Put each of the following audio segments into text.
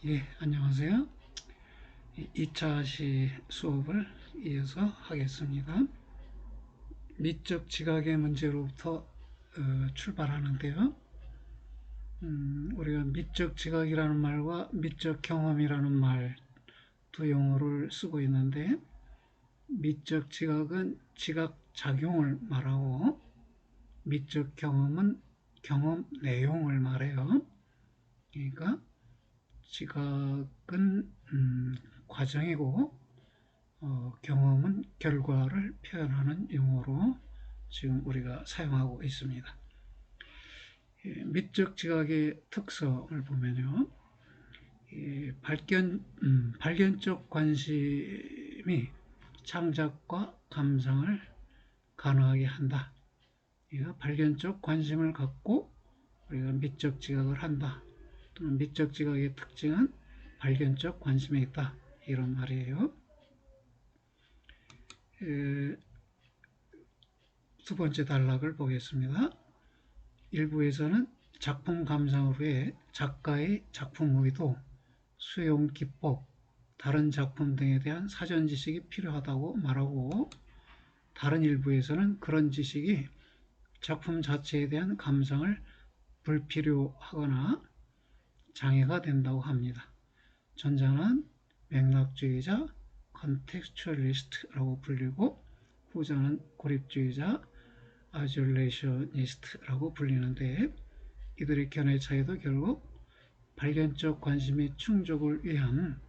예, 안녕하세요. 2차 시 수업을 이어서 하겠습니다. 미적 지각의 문제로부터 출발하는데요. 우리가 미적 지각이라는 말과 미적 경험이라는 말 두 용어를 쓰고 있는데, 미적 지각은 지각 작용을 말하고 미적 경험은 경험 내용을 말해요. 그러니까 지각은 과정이고 경험은 결과를 표현하는 용어로 지금 우리가 사용하고 있습니다. 미적 지각의 특성을 보면요, 발견적 관심이 창작과 감상을 가능하게 한다. 발견적 관심을 갖고 우리가 미적 지각을 한다. 또는 미적 지각의 특징은 발견적 관심에 있다. 이런 말이에요. 두 번째 단락을 보겠습니다. 일부에서는 작품 감상 후에 작가의 작품 의도, 수용 기법, 다른 작품 등에 대한 사전 지식이 필요하다고 말하고, 다른 일부에서는 그런 지식이 작품 자체에 대한 감상을 불필요하거나 장애가 된다고 합니다. 전자는 맥락주의자, 컨텍스추얼리스트라고 불리고, 후자는 고립주의자, 아졸레이셔니스트라고 불리는데, 이들의 견해 차이도 결국 발견적 관심의 충족을 위한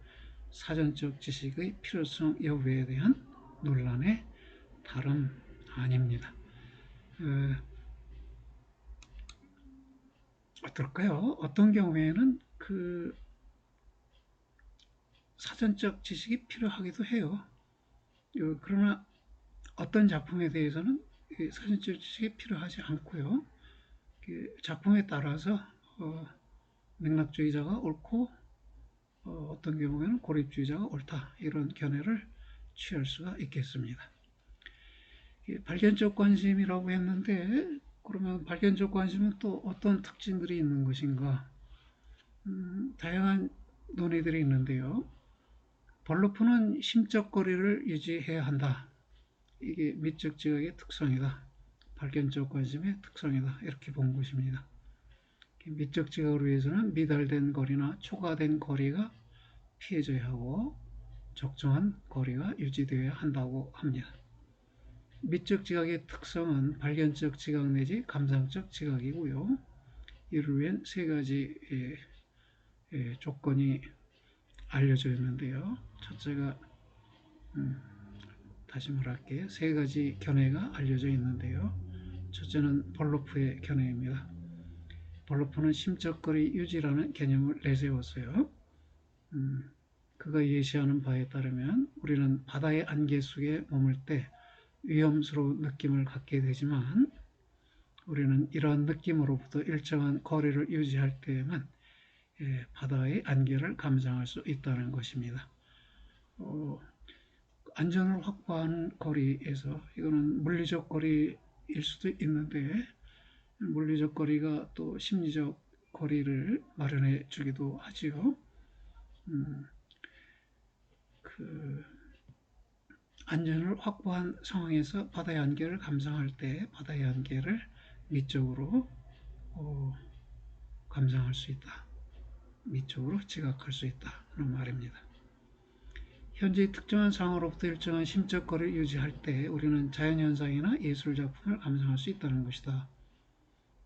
사전적 지식의 필요성 여부에 대한 논란의 다름 아닙니다. 어떨까요? 어떤 경우에는 그 사전적 지식이 필요하기도 해요. 그러나 어떤 작품에 대해서는 사전적 지식이 필요하지 않고요. 작품에 따라서 맥락주의자가 옳고 어떤 경우에는 고립주의자가 옳다, 이런 견해를 취할 수가 있겠습니다. 발견적 관심이라고 했는데, 그러면 발견적 관심은 또 어떤 특징들이 있는 것인가? 다양한 논의들이 있는데요. 벌로프는 심적 거리를 유지해야 한다. 이게 미적 지각의 특성이다. 발견적 관심의 특성이다. 이렇게 본 것입니다. 미적 지각을 위해서는 미달된 거리나 초과된 거리가 피해져야 하고 적정한 거리가 유지되어야 한다고 합니다. 미적 지각의 특성은 발견적 지각 내지 감상적 지각이고요. 이를 위한 세 가지 조건이 알려져 있는데요. 첫째가 다시 말할게요. 세 가지 견해가 알려져 있는데요. 첫째는 벌로프의 견해입니다. 벌로프는 심적 거리 유지라는 개념을 내세웠어요. 그가 예시하는 바에 따르면 우리는 바다의 안개 속에 머물 때 위험스러운 느낌을 갖게 되지만, 우리는 이러한 느낌으로부터 일정한 거리를 유지할 때에만 바다의 안개를 감상할 수 있다는 것입니다. 안전을 확보하는 거리에서, 이거는 물리적 거리일 수도 있는데, 물리적 거리가 또 심리적 거리를 마련해 주기도 하지요. 안전을 확보한 상황에서 바다의 안개를 감상할 때 바다의 안개를 미적으로 감상할 수 있다. 미적으로 지각할 수 있다는 말입니다. 현재 특정한 상황으로부터 일정한 심적 거리를 유지할 때 우리는 자연현상이나 예술작품을 감상할 수 있다는 것이다.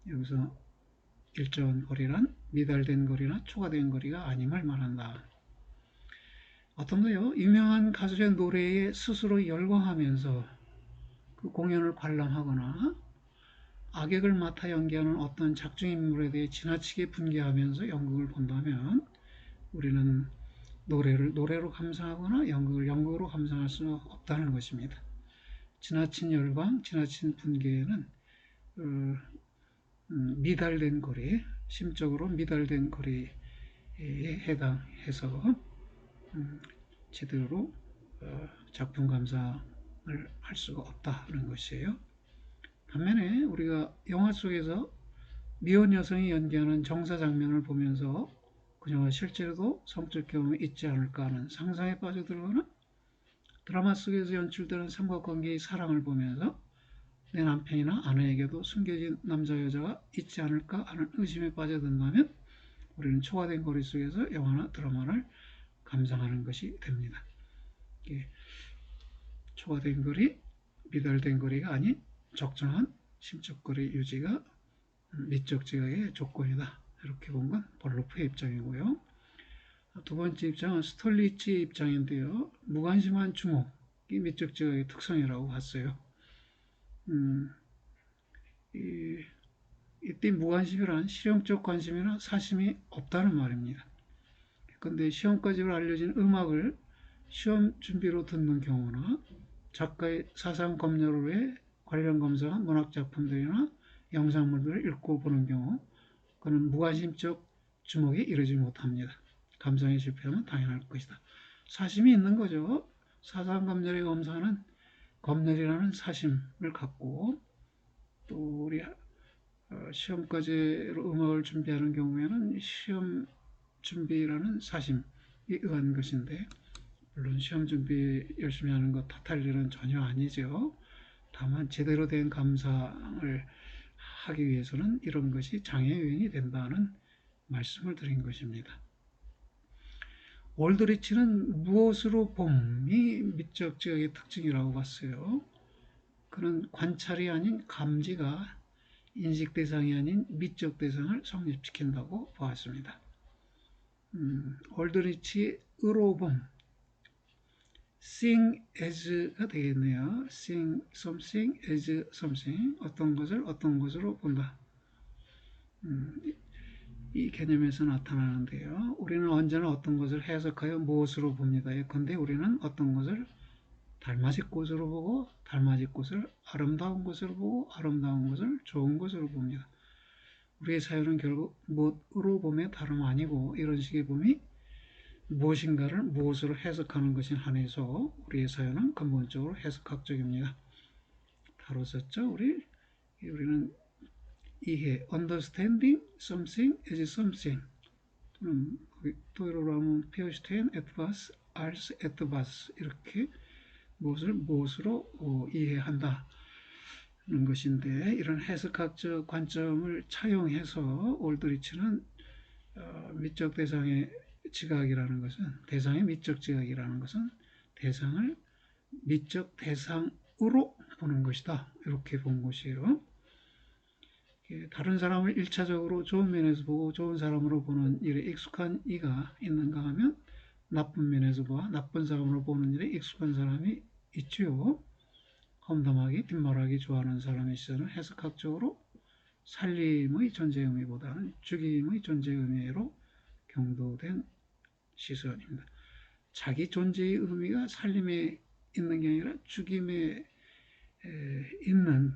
여기서 일정한 거리란 미달된 거리나 초과된 거리가 아님을 말한다. 어떤가요? 유명한 가수의 노래에 스스로 열광하면서 그 공연을 관람하거나 악역을 맡아 연기하는 어떤 작중 인물에 대해 지나치게 분개하면서 연극을 본다면, 우리는 노래를 노래로 감상하거나 연극을 연극으로 감상할 수는 없다는 것입니다. 지나친 열광, 지나친 분개는 미달된 거리, 심적으로 미달된 거리에 해당해서 제대로 작품 감상을 할 수가 없다는 것이에요. 반면에 우리가 영화 속에서 미혼 여성이 연기하는 정사 장면을 보면서 그녀가 실제로도 성적 경험이 있지 않을까 하는 상상에 빠져들거나 드라마 속에서 연출되는 삼각관계의 사랑을 보면서 내 남편이나 아내에게도 숨겨진 남자 여자가 있지 않을까 하는 의심에 빠져든다면 우리는 초과된 거리 속에서 영화나 드라마를 감상하는 것이 됩니다. 초과된 거리, 미달된 거리가 아닌 적정한 심적 거리 유지가 미적 지각의 조건이다. 이렇게 본 건 벌로프의 입장이고요. 두 번째 입장은 스톨리치의 입장인데요. 무관심한 주목이 미적 지각의 특성이라고 봤어요. 이때 무관심이란 실용적 관심이나 사심이 없다는 말입니다. 그런데 시험까지로 알려진 음악을 시험 준비로 듣는 경우나 작가의 사상 검열을 위해 관련 검사한 문학 작품들이나 영상물들을 읽고 보는 경우 그는 무관심적 주목에 이르지 못합니다. 감상에 실패하면 당연할 것이다. 사심이 있는 거죠. 사상 검열의 검사는 검열이라는 사심을 갖고 또 우리 시험까지로 음악을 준비하는 경우에는 시험 준비라는 사심이 의한 것인데 물론 시험 준비 열심히 하는 것 탓할 일은 전혀 아니죠. 다만 제대로 된 감상을 하기 위해서는 이런 것이 장애 요인이 된다는 말씀을 드린 것입니다. 올드리치는 무엇으로 봄이 미적 지각의 특징이라고 봤어요. 그는 관찰이 아닌 감지가 인식 대상이 아닌 미적 대상을 성립시킨다고 보았습니다. 올드리치 의로봄 seeing as가 되겠네요. seeing something as something 어떤 것을 어떤 것으로 본다. 이 개념에서 나타나는데요. 우리는 언제나 어떤 것을 해석하여 무엇으로 봅니다. 예컨대 우리는 어떤 것을 달맞이 꽃으로 보고 달맞이 꽃을 아름다운 것으로 보고 아름다운 것을 좋은 것으로 봅니다. 우리의 사유는 결국 무엇으로 봄에 다름 아니고 이런 식의 봄이 무엇인가를 무엇으로 해석하는 것에 한해서 우리의 사유는 근본적으로 해석학적입니다. 다뤘었죠. 우리는 이해, understanding something as something 또는 토요로 하면 페어슈테인 에트바스, 알스 에트바스 이렇게 무엇을 무엇으로 이해한다 는 것인데 이런 해석학적 관점을 차용해서 올드리치는 미적 대상의 지각이라는 것은 대상의 미적 지각이라는 것은 대상을 미적 대상으로 보는 것이다. 이렇게 본 것이에요. 다른 사람을 1차적으로 좋은 면에서 보고 좋은 사람으로 보는 일에 익숙한 이가 있는가 하면 나쁜 면에서 봐 나쁜 사람으로 보는 일에 익숙한 사람이 있지요. 험담하기, 뒷말하기 좋아하는 사람의 시선은 해석학적으로 살림의 존재 의미보다는 죽임의 존재 의미로 경도된 시선입니다. 자기 존재의 의미가 살림에 있는 게 아니라 죽임에 있는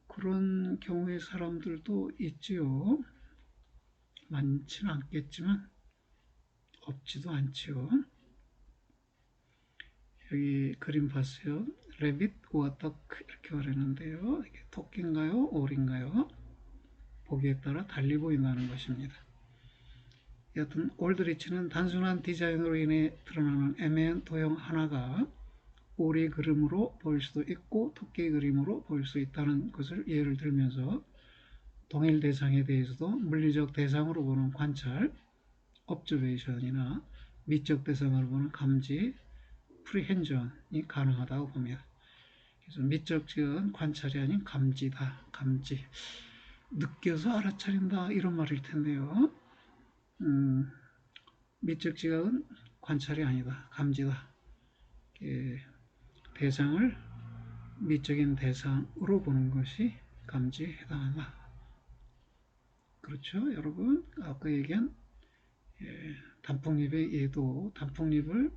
그런 경우의 사람들도 있지요. 많지는 않겠지만 없지도 않지요. 여기 그림 봤어요. 레빗과 덕 이렇게 말했는데요. 이게 토끼인가요? 오리인가요? 보기에 따라 달리 보인다는 것입니다. 여튼 올드리치는 단순한 디자인으로 인해 드러나는 애매한 도형 하나가 오리 그림으로 보일 수도 있고 토끼 그림으로 보일 수 있다는 것을 예를 들면서 동일 대상에 대해서도 물리적 대상으로 보는 관찰, observation이나 미적 대상으로 보는 감지, 프리헨전이 가능하다고 봅니다. 그래서 미적 지각은 관찰이 아닌 감지다. 감지. 느껴서 알아차린다 이런 말일 텐데요. 미적 지각은 관찰이 아니다. 감지다. 대상을 미적인 대상으로 보는 것이 감지에 해당한다. 그렇죠, 여러분? 아까 얘기한 단풍잎의 예도, 단풍잎을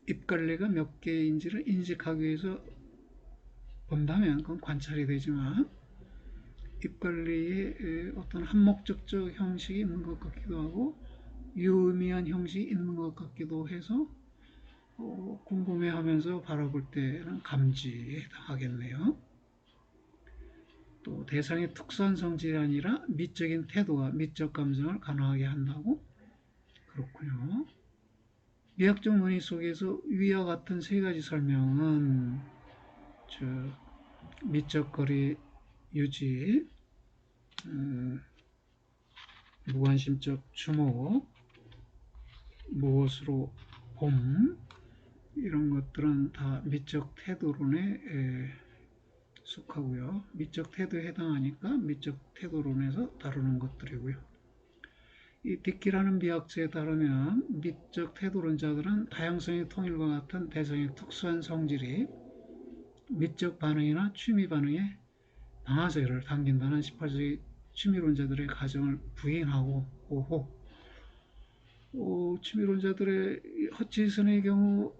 잎갈래가 몇 개인지를 인식하기 위해서 본다면 그건 관찰이 되지만 잎갈래에 어떤 한목적적 형식이 있는 것 같기도 하고 유의미한 형식이 있는 것 같기도 해서 궁금해하면서 바라볼 때는 감지에 해당하겠네요. 또 대상의 특수한 성질이 아니라 미적인 태도와 미적 감정을 간화하게 한다고? 그렇군요. 미학적 논의 속에서 위와 같은 세 가지 설명은 저 미적 거리 유지, 무관심적 주목, 무엇으로 봄, 이런 것들은 다 미적 태도론에 속하고요. 미적 태도에 해당하니까 미적 태도론에서 다루는 것들이고요. 이 디키라는 미학자에 따르면 미적 태도론자들은 다양성의 통일과 같은 대상의 특수한 성질이 미적 반응이나 취미 반응에 방아쇠를 당긴다는 18세기 취미론자들의 가정을 부인하고 오호, 취미론자들의 허치슨의 경우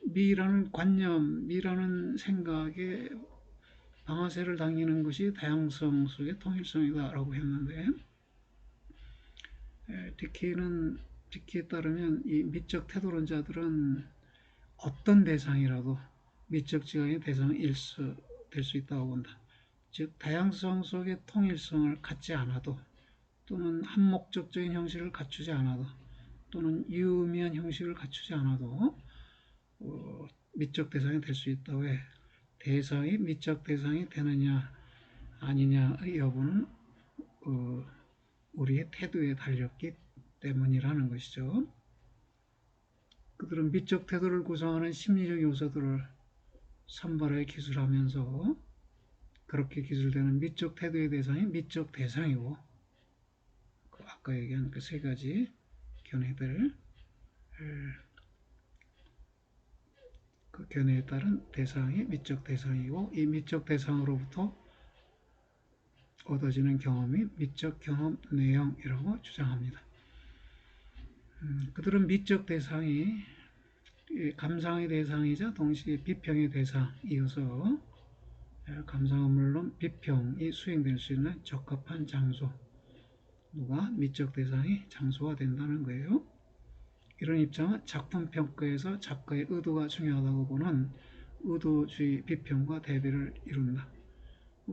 미라는 관념, 미라는 생각에 방아쇠를 당기는 것이 다양성 속의 통일성이다라고 했는데, 디키에 따르면 이 미적 태도론자들은 어떤 대상이라도 미적 지각의 대상일 될 수 있다고 본다. 즉 다양성 속의 통일성을 갖지 않아도, 또는 한목적적인 형식을 갖추지 않아도, 또는 유의미한 형식을 갖추지 않아도 미적 대상이 될 수 있다고 해. 대상이 미적 대상이 되느냐 아니냐의 여부는 우리의 태도에 달렸기 때문이라는 것이죠. 그들은 미적 태도를 구성하는 심리적 요소들을 산발하여 기술하면서 그렇게 기술되는 미적 태도의 대상이 미적 대상이고, 아까 얘기한 그 세 가지 견해들, 그 견해에 따른 대상이 미적 대상이고, 이 미적 대상으로부터 얻어지는 경험이 미적 경험 내용이라고 주장합니다. 그들은 미적 대상이 감상의 대상이자 동시에 비평의 대상이어서 감상은 물론 비평이 수행될 수 있는 적합한 장소, 누가 미적 대상이 장소가 된다는 거예요. 이런 입장은 작품 평가에서 작가의 의도가 중요하다고 보는 의도주의 비평과 대비를 이룬다.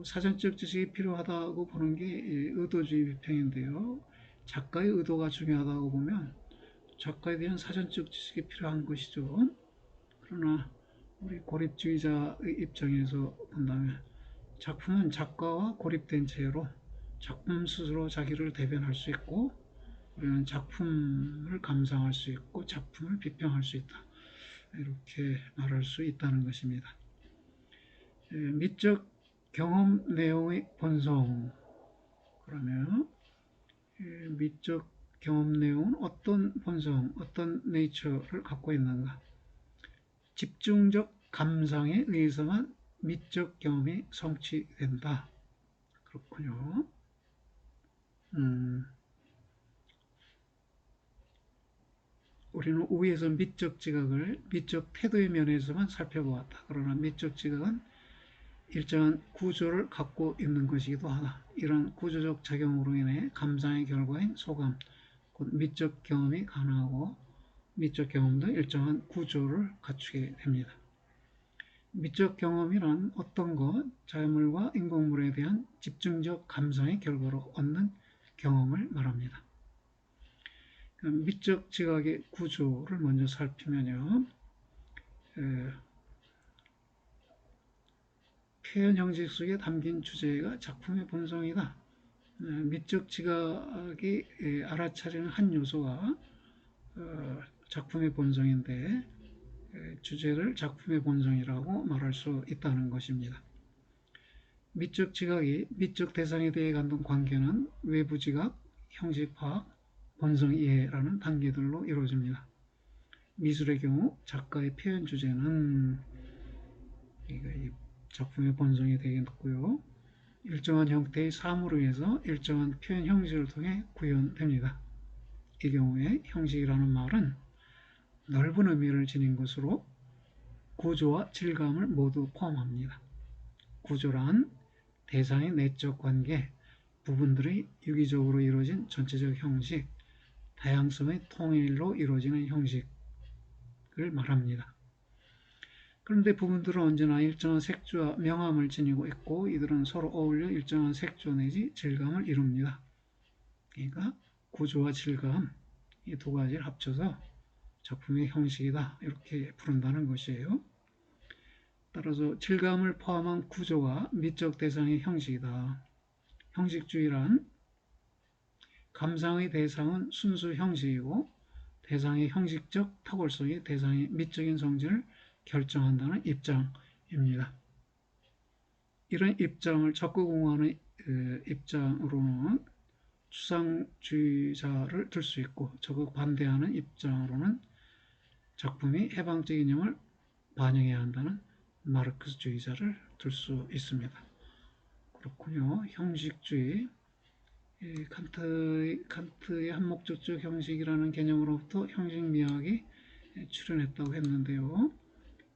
사전적 지식이 필요하다고 보는 게 의도주의 비평인데요. 작가의 의도가 중요하다고 보면 작가에 대한 사전적 지식이 필요한 것이죠. 그러나 우리 고립주의자의 입장에서 본다면 작품은 작가와 고립된 채로 작품 스스로 자기를 대변할 수 있고, 우리는 작품을 감상할 수 있고 작품을 비평할 수 있다, 이렇게 말할 수 있다는 것입니다. 미적 경험 내용의 본성, 그러면 미적 경험 내용은 어떤 본성, 어떤 네이처를 갖고 있는가? 집중적 감상에 의해서만 미적 경험이 성취된다. 그렇군요. 우리는 위에서 미적 지각을 미적 태도의 면에서만 살펴보았다. 그러나 미적 지각은 일정한 구조를 갖고 있는 것이기도 하다. 이런 구조적 작용으로 인해 감상의 결과인 소감, 곧 미적 경험이 가능하고, 미적 경험도 일정한 구조를 갖추게 됩니다. 미적 경험이란 어떤 것, 자연물과 인공물에 대한 집중적 감상의 결과로 얻는 경험을 말합니다. 미적 지각의 구조를 먼저 살피면요, 표현 형식 속에 담긴 주제가 작품의 본성이다. 미적 지각이 알아차리는 한 요소가 작품의 본성인데, 주제를 작품의 본성이라고 말할 수 있다는 것입니다. 미적 지각이 미적 대상에 대해 갖는 관계는 외부 지각, 형식 파악, 본성 이해라는 단계들로 이루어집니다. 미술의 경우 작가의 표현 주제는 작품의 본성이 되겠고요. 일정한 형태의 사물에 의해서 일정한 표현 형식을 통해 구현됩니다. 이 경우에 형식이라는 말은 넓은 의미를 지닌 것으로 구조와 질감을 모두 포함합니다. 구조란 대상의 내적 관계, 부분들이 유기적으로 이루어진 전체적 형식, 다양성의 통일로 이루어지는 형식을 말합니다. 그런데 부분들은 언제나 일정한 색조와 명암을 지니고 있고 이들은 서로 어울려 일정한 색조 내지 질감을 이룹니다. 그러니까 구조와 질감 이 두 가지를 합쳐서 작품의 형식이다 이렇게 부른다는 것이에요. 따라서 질감을 포함한 구조가 미적 대상의 형식이다. 형식주의란 감상의 대상은 순수 형식이고 대상의 형식적 탁월성이 대상의 미적인 성질을 결정한다는 입장입니다. 이런 입장을 적극 옹호하는 입장으로는 추상주의자를 들 수 있고 적극 반대하는 입장으로는 작품이 해방적 이념을 반영해야 한다는 마르크스주의자를 들 수 있습니다. 그렇군요. 형식주의, 칸트의 한목적적 형식이라는 개념으로부터 형식미학이 출현했다고 했는데요.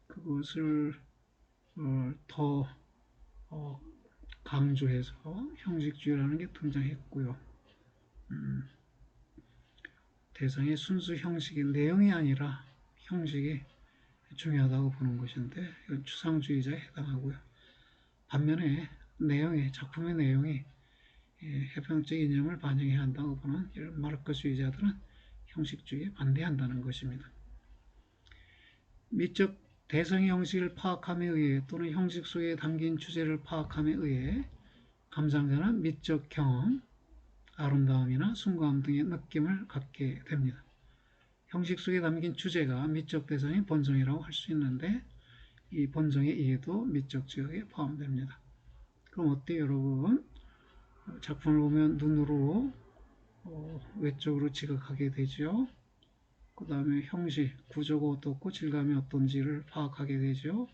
그것을 더 강조해서 형식주의라는 게 등장했고요. 대상의 순수 형식이 내용이 아니라 형식이 중요하다고 보는 것인데 이건 추상주의자에 해당하고요. 반면에 작품의 내용이 해방적 이념을 반영해야 한다고 보는 이런 마르크스주의자들은 형식주의에 반대한다는 것입니다. 미적 대상의 형식을 파악함에 의해 또는 형식 속에 담긴 주제를 파악함에 의해 감상자는 미적 경험, 아름다움이나 숭고함 등의 느낌을 갖게 됩니다. 형식 속에 담긴 주제가 미적 대상의 본성이라고 할 수 있는데 이 본성의 이해도 미적 지역에 포함됩니다. 그럼 어때요, 여러분? 작품을 보면 눈으로 외적으로 지각하게 되죠. 그 다음에 형식, 구조가 어떻고 질감이 어떤지를 파악하게 되죠.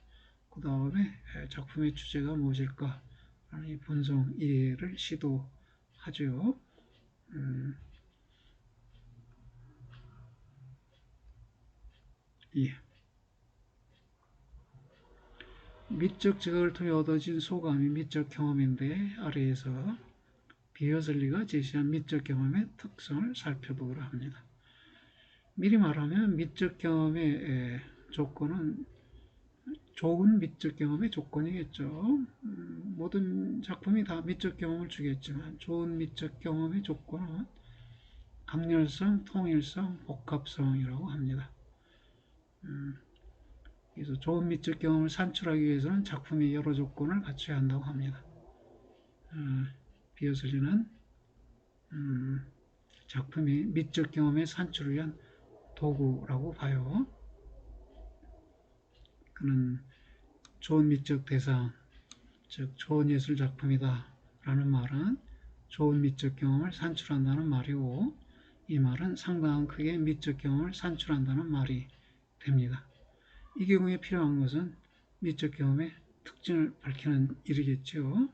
그 다음에 작품의 주제가 무엇일까 하는 이 본성 이해를 시도하죠. 예. 미적 지각을 통해 얻어진 소감이 미적 경험인데 아래에서 비어슬리가 제시한 미적 경험의 특성을 살펴보기로 합니다. 미리 말하면 미적 경험의 조건은 좋은 미적 경험의 조건이겠죠. 모든 작품이 다 미적 경험을 주겠지만 좋은 미적 경험의 조건은 강렬성, 통일성, 복합성이라고 합니다. 그래서 좋은 미적 경험을 산출하기 위해서는 작품이 여러 조건을 갖춰야 한다고 합니다. 비어슬리는 작품이 미적 경험의 산출을 위한 도구라고 봐요. 그는 좋은 미적 대상, 즉 좋은 예술 작품이다 라는 말은 좋은 미적 경험을 산출한다는 말이고 이 말은 상당한 크기의 미적 경험을 산출한다는 말이 됩니다. 이 경우에 필요한 것은 미적 경험의 특징을 밝히는 일이겠죠.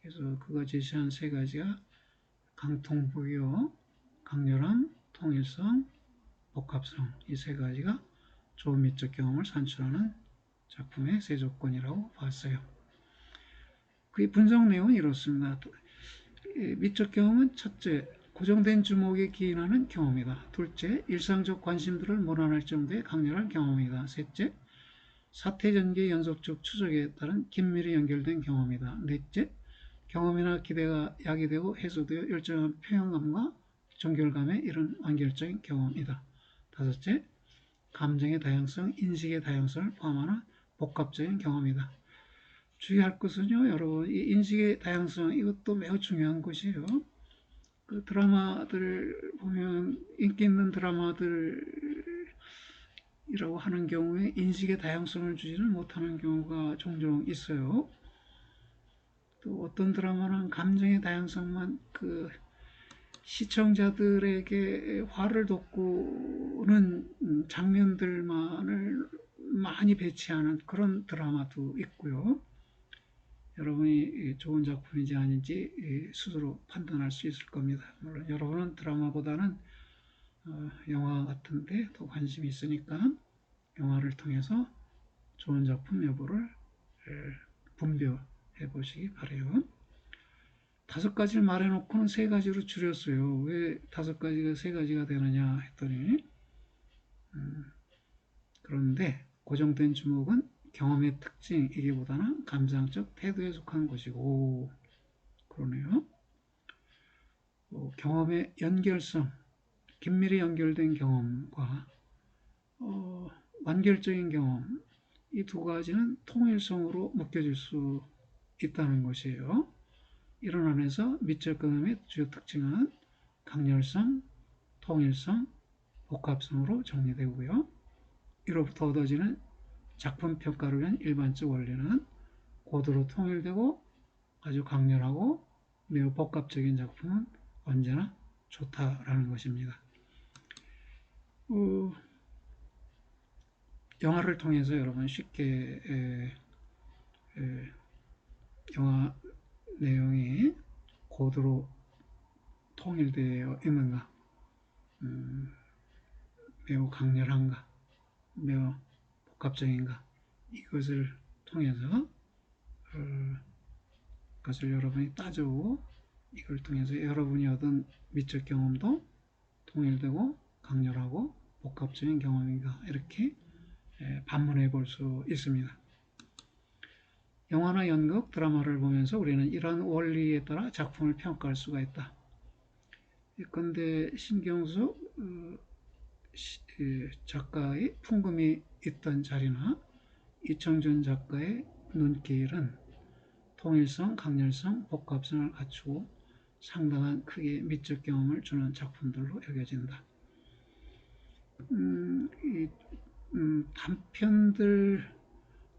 그래서 그가 제시한 세 가지가 강통부여, 강렬함, 통일성, 복합성 이 세 가지가 좋은 미적 경험을 산출하는 작품의 세 조건이라고 봤어요. 그의 분석 내용은 이렇습니다. 미적 경험은 첫째, 고정된 주목에 기인하는 경험이다. 둘째, 일상적 관심들을 몰아낼 정도의 강렬한 경험이다. 셋째, 사태 전개의 연속적 추적에 따른 긴밀히 연결된 경험이다. 넷째, 경험이나 기대가 야기되고 해소되어 일정한 표현감과 정결감에 이른 완결적인 경험이다. 다섯째, 감정의 다양성, 인식의 다양성을 포함하는 복합적인 경험이다. 주의할 것은요, 여러분, 이 인식의 다양성, 이것도 매우 중요한 것이에요. 그 드라마들 보면, 인기 있는 드라마들이라고 하는 경우에 인식의 다양성을 주지는 못하는 경우가 종종 있어요. 또 어떤 드라마는 감정의 다양성만 시청자들에게 화를 돋구는 장면들만을 많이 배치하는 그런 드라마도 있고요. 여러분이 좋은 작품인지 아닌지 스스로 판단할 수 있을 겁니다. 물론 여러분은 드라마보다는 영화 같은데 더 관심이 있으니까 영화를 통해서 좋은 작품 여부를 분별해 보시기 바래요. 다섯 가지를 말해놓고는 세 가지로 줄였어요. 왜 다섯 가지가 세 가지가 되느냐 했더니 그런데 고정된 주목은 경험의 특징이기보다는 감상적 태도에 속한 것이고 그러네요. 경험의 연결성, 긴밀히 연결된 경험과 어, 완결적인 경험 이 두 가지는 통일성으로 묶여질 수 있다는 것이에요. 이런 안에서 미적 경험의 주요 특징은 강렬성, 통일성, 복합성으로 정리되고요. 이로부터 얻어지는 작품 평가를 위한 일반적 원리는 고도로 통일되고 아주 강렬하고 매우 복합적인 작품은 언제나 좋다라는 것입니다. 영화를 통해서 여러분 쉽게 영화 내용이 고도로 통일되어 있는가, 매우 강렬한가, 매우 복합적인가 이것을 통해서 그것을 여러분이 따져보고 이걸 통해서 여러분이 얻은 미적 경험도 통일되고 강렬하고 복합적인 경험인가 이렇게 반문해 볼 수 있습니다. 영화나 연극, 드라마를 보면서 우리는 이러한 원리에 따라 작품을 평가할 수가 있다. 예컨대 신경수 작가의 풍금이 있던 자리나 이청준 작가의 눈길은 통일성, 강렬성, 복합성을 갖추고 상당한 크기의 미적 경험을 주는 작품들로 여겨진다.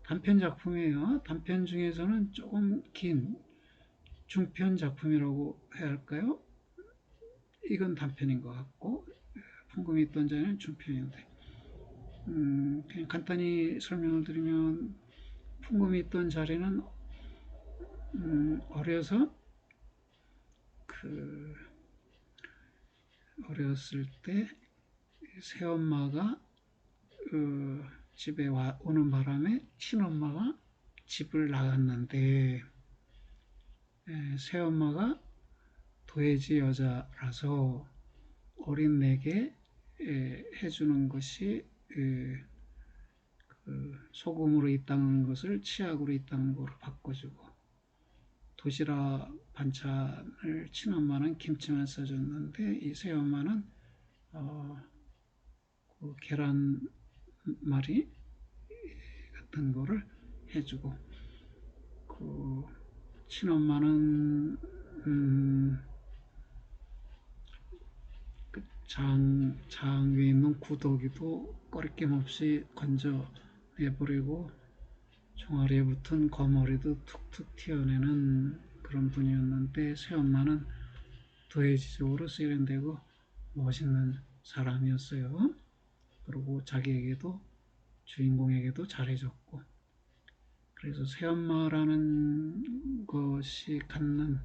단편 작품이에요. 단편 중에서는 조금 긴 중편 작품이라고 해야 할까요? 이건 단편인 것 같고 풍금이 있던 자리는 중편인데 그냥 간단히 설명을 드리면 풍금이 있던 자리는 어렸을 때 새엄마가 집에 오는 바람에 친엄마가 집을 나갔는데 새엄마가 도해지 여자라서 어린 내게 해주는 것이 소금으로 이 닦는 것을 치약으로 이 닦는 거로 바꿔주고 도시락 반찬을 친엄마는 김치만 싸줬는데 이 새엄마는 그 계란말이 같은 거를 해주고 그 친엄마는 그 장 위에 있는 구더기도 꺼리낌 없이 건져 내버리고 종아리에 붙은 거머리도 툭툭 튀어내는 그런 분이었는데 새엄마는 도해지적으로 세련되고 멋있는 사람이었어요. 그리고 자기에게도 주인공에게도 잘해줬고 그래서 새엄마라는 것이 갖는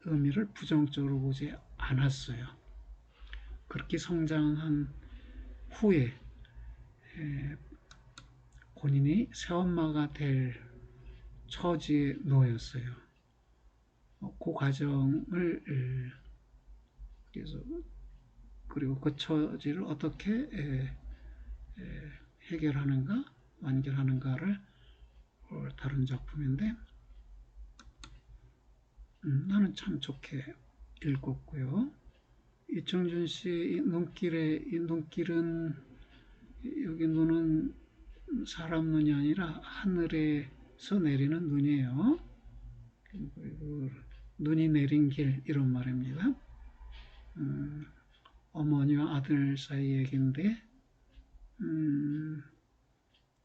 의미를 부정적으로 보지 않았어요. 그렇게 성장한 후에 본인이 새엄마가 될 처지에 놓였어요. 그 과정을 그래서 그리고 그 처지를 어떻게 해결하는가 완결하는가를 다룬 작품인데 나는 참 좋게 읽었고요. 이청준 씨의 눈길은 여기 눈은 사람 눈이 아니라 하늘에서 내리는 눈이에요. 그리고 눈이 내린 길 이런 말입니다. 어머니와 아들 사이 얘기인데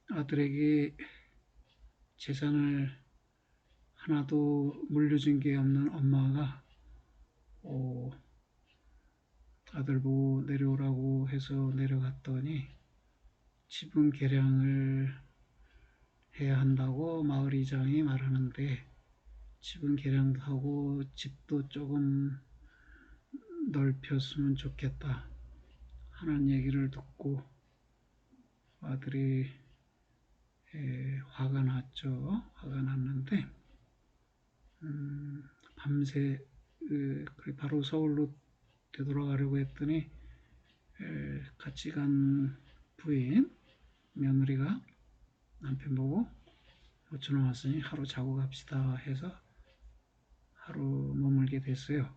아들에게 재산을 하나도 물려준 게 없는 엄마가 아들 보고 내려오라고 해서 내려갔더니 지분 계량을 해야 한다고 마을 이장이 말하는데 지분 계량도 하고 집도 조금 넓혔으면 좋겠다 하는 얘기를 듣고 아들이 화가 났죠. 화가 났는데 밤새 바로 서울로 되돌아가려고 했더니 같이 간 부인 며느리가 남편 보고 5천 원 왔으니 하루 자고 갑시다 해서 하루 머물게 됐어요.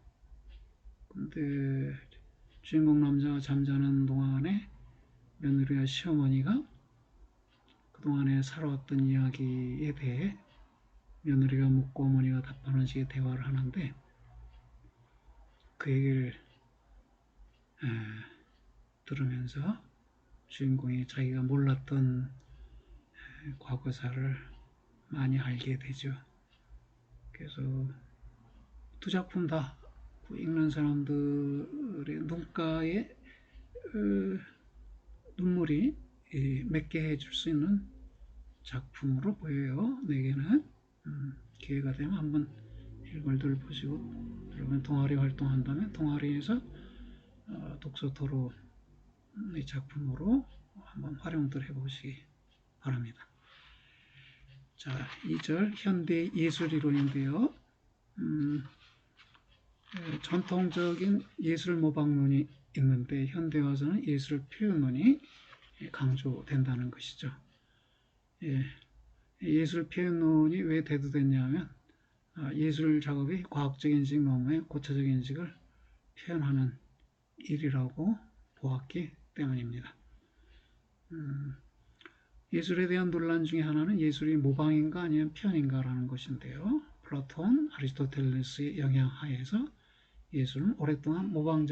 근데 주인공 남자가 잠자는 동안에 며느리와 시어머니가 그동안에 살아왔던 이야기에 대해 며느리가 묻고 어머니가 답하는 식의 대화를 하는데 그 얘기를 들으면서 주인공이 자기가 몰랐던 과거사를 많이 알게 되죠. 그래서 두 작품 다 읽는 사람들의 눈가에 눈물이 맺게 해줄 수 있는 작품으로 보여요. 내게는 기회가 되면 한번 일벌들 보시고 여러분 동아리 활동한다면 동아리에서 독서 토론의 작품으로 한번 활용들 해보시기 바랍니다. 자, 2절 현대 예술 이론인데요. 전통적인 예술 모방론이 있는데 현대 와서는 예술 표현론이 강조된다는 것이죠. 예술 표현론이 왜 대두됐냐면 예술 작업이 과학적 인식 너머에 고차적 인식을 표현하는 일이라고 보았기 때문입니다. 예술에 대한 논란 중에 하나는 예술이 모방인가 아니면 표현인가라는 것인데요. 플라톤, 아리스토텔레스의 영향 하에서 예술은 오랫동안 모방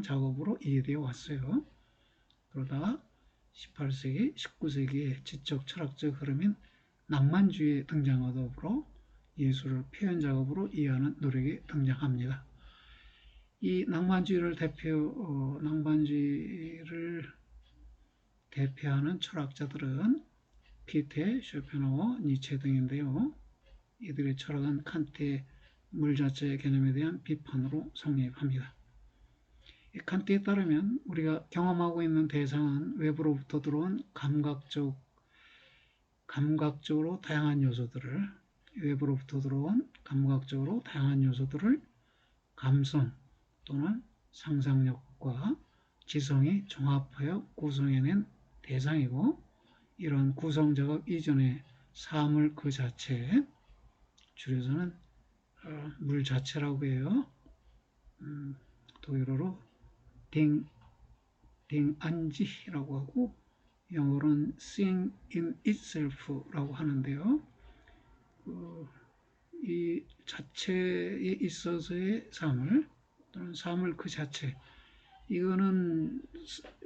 작업으로 이해되어 왔어요. 그러다 18세기, 19세기의 지적 철학적 흐름인 낭만주의의 등장과 더불어 예술을 표현 작업으로 이해하는 노력이 등장합니다. 이 낭만주의를 대표하는 철학자들은 피테, 쇼펜하우어, 니체 등인데요. 이들의 철학은 칸트의 물 자체의 개념에 대한 비판으로 성립합니다. 칸트에 따르면 우리가 경험하고 있는 대상은 외부로부터 들어온 감각적으로 다양한 요소들을 감성 또는 상상력과 지성이 종합하여 구성해낸 대상이고 이런 구성작업 이전의 사물 그 자체, 줄여서는 물 자체라고 해요. 독일어로 딩안지라고 하고 영어로는 thing in itself라고 하는데요. 이 자체에 있어서의 사물 또는 사물 그 자체, 이거는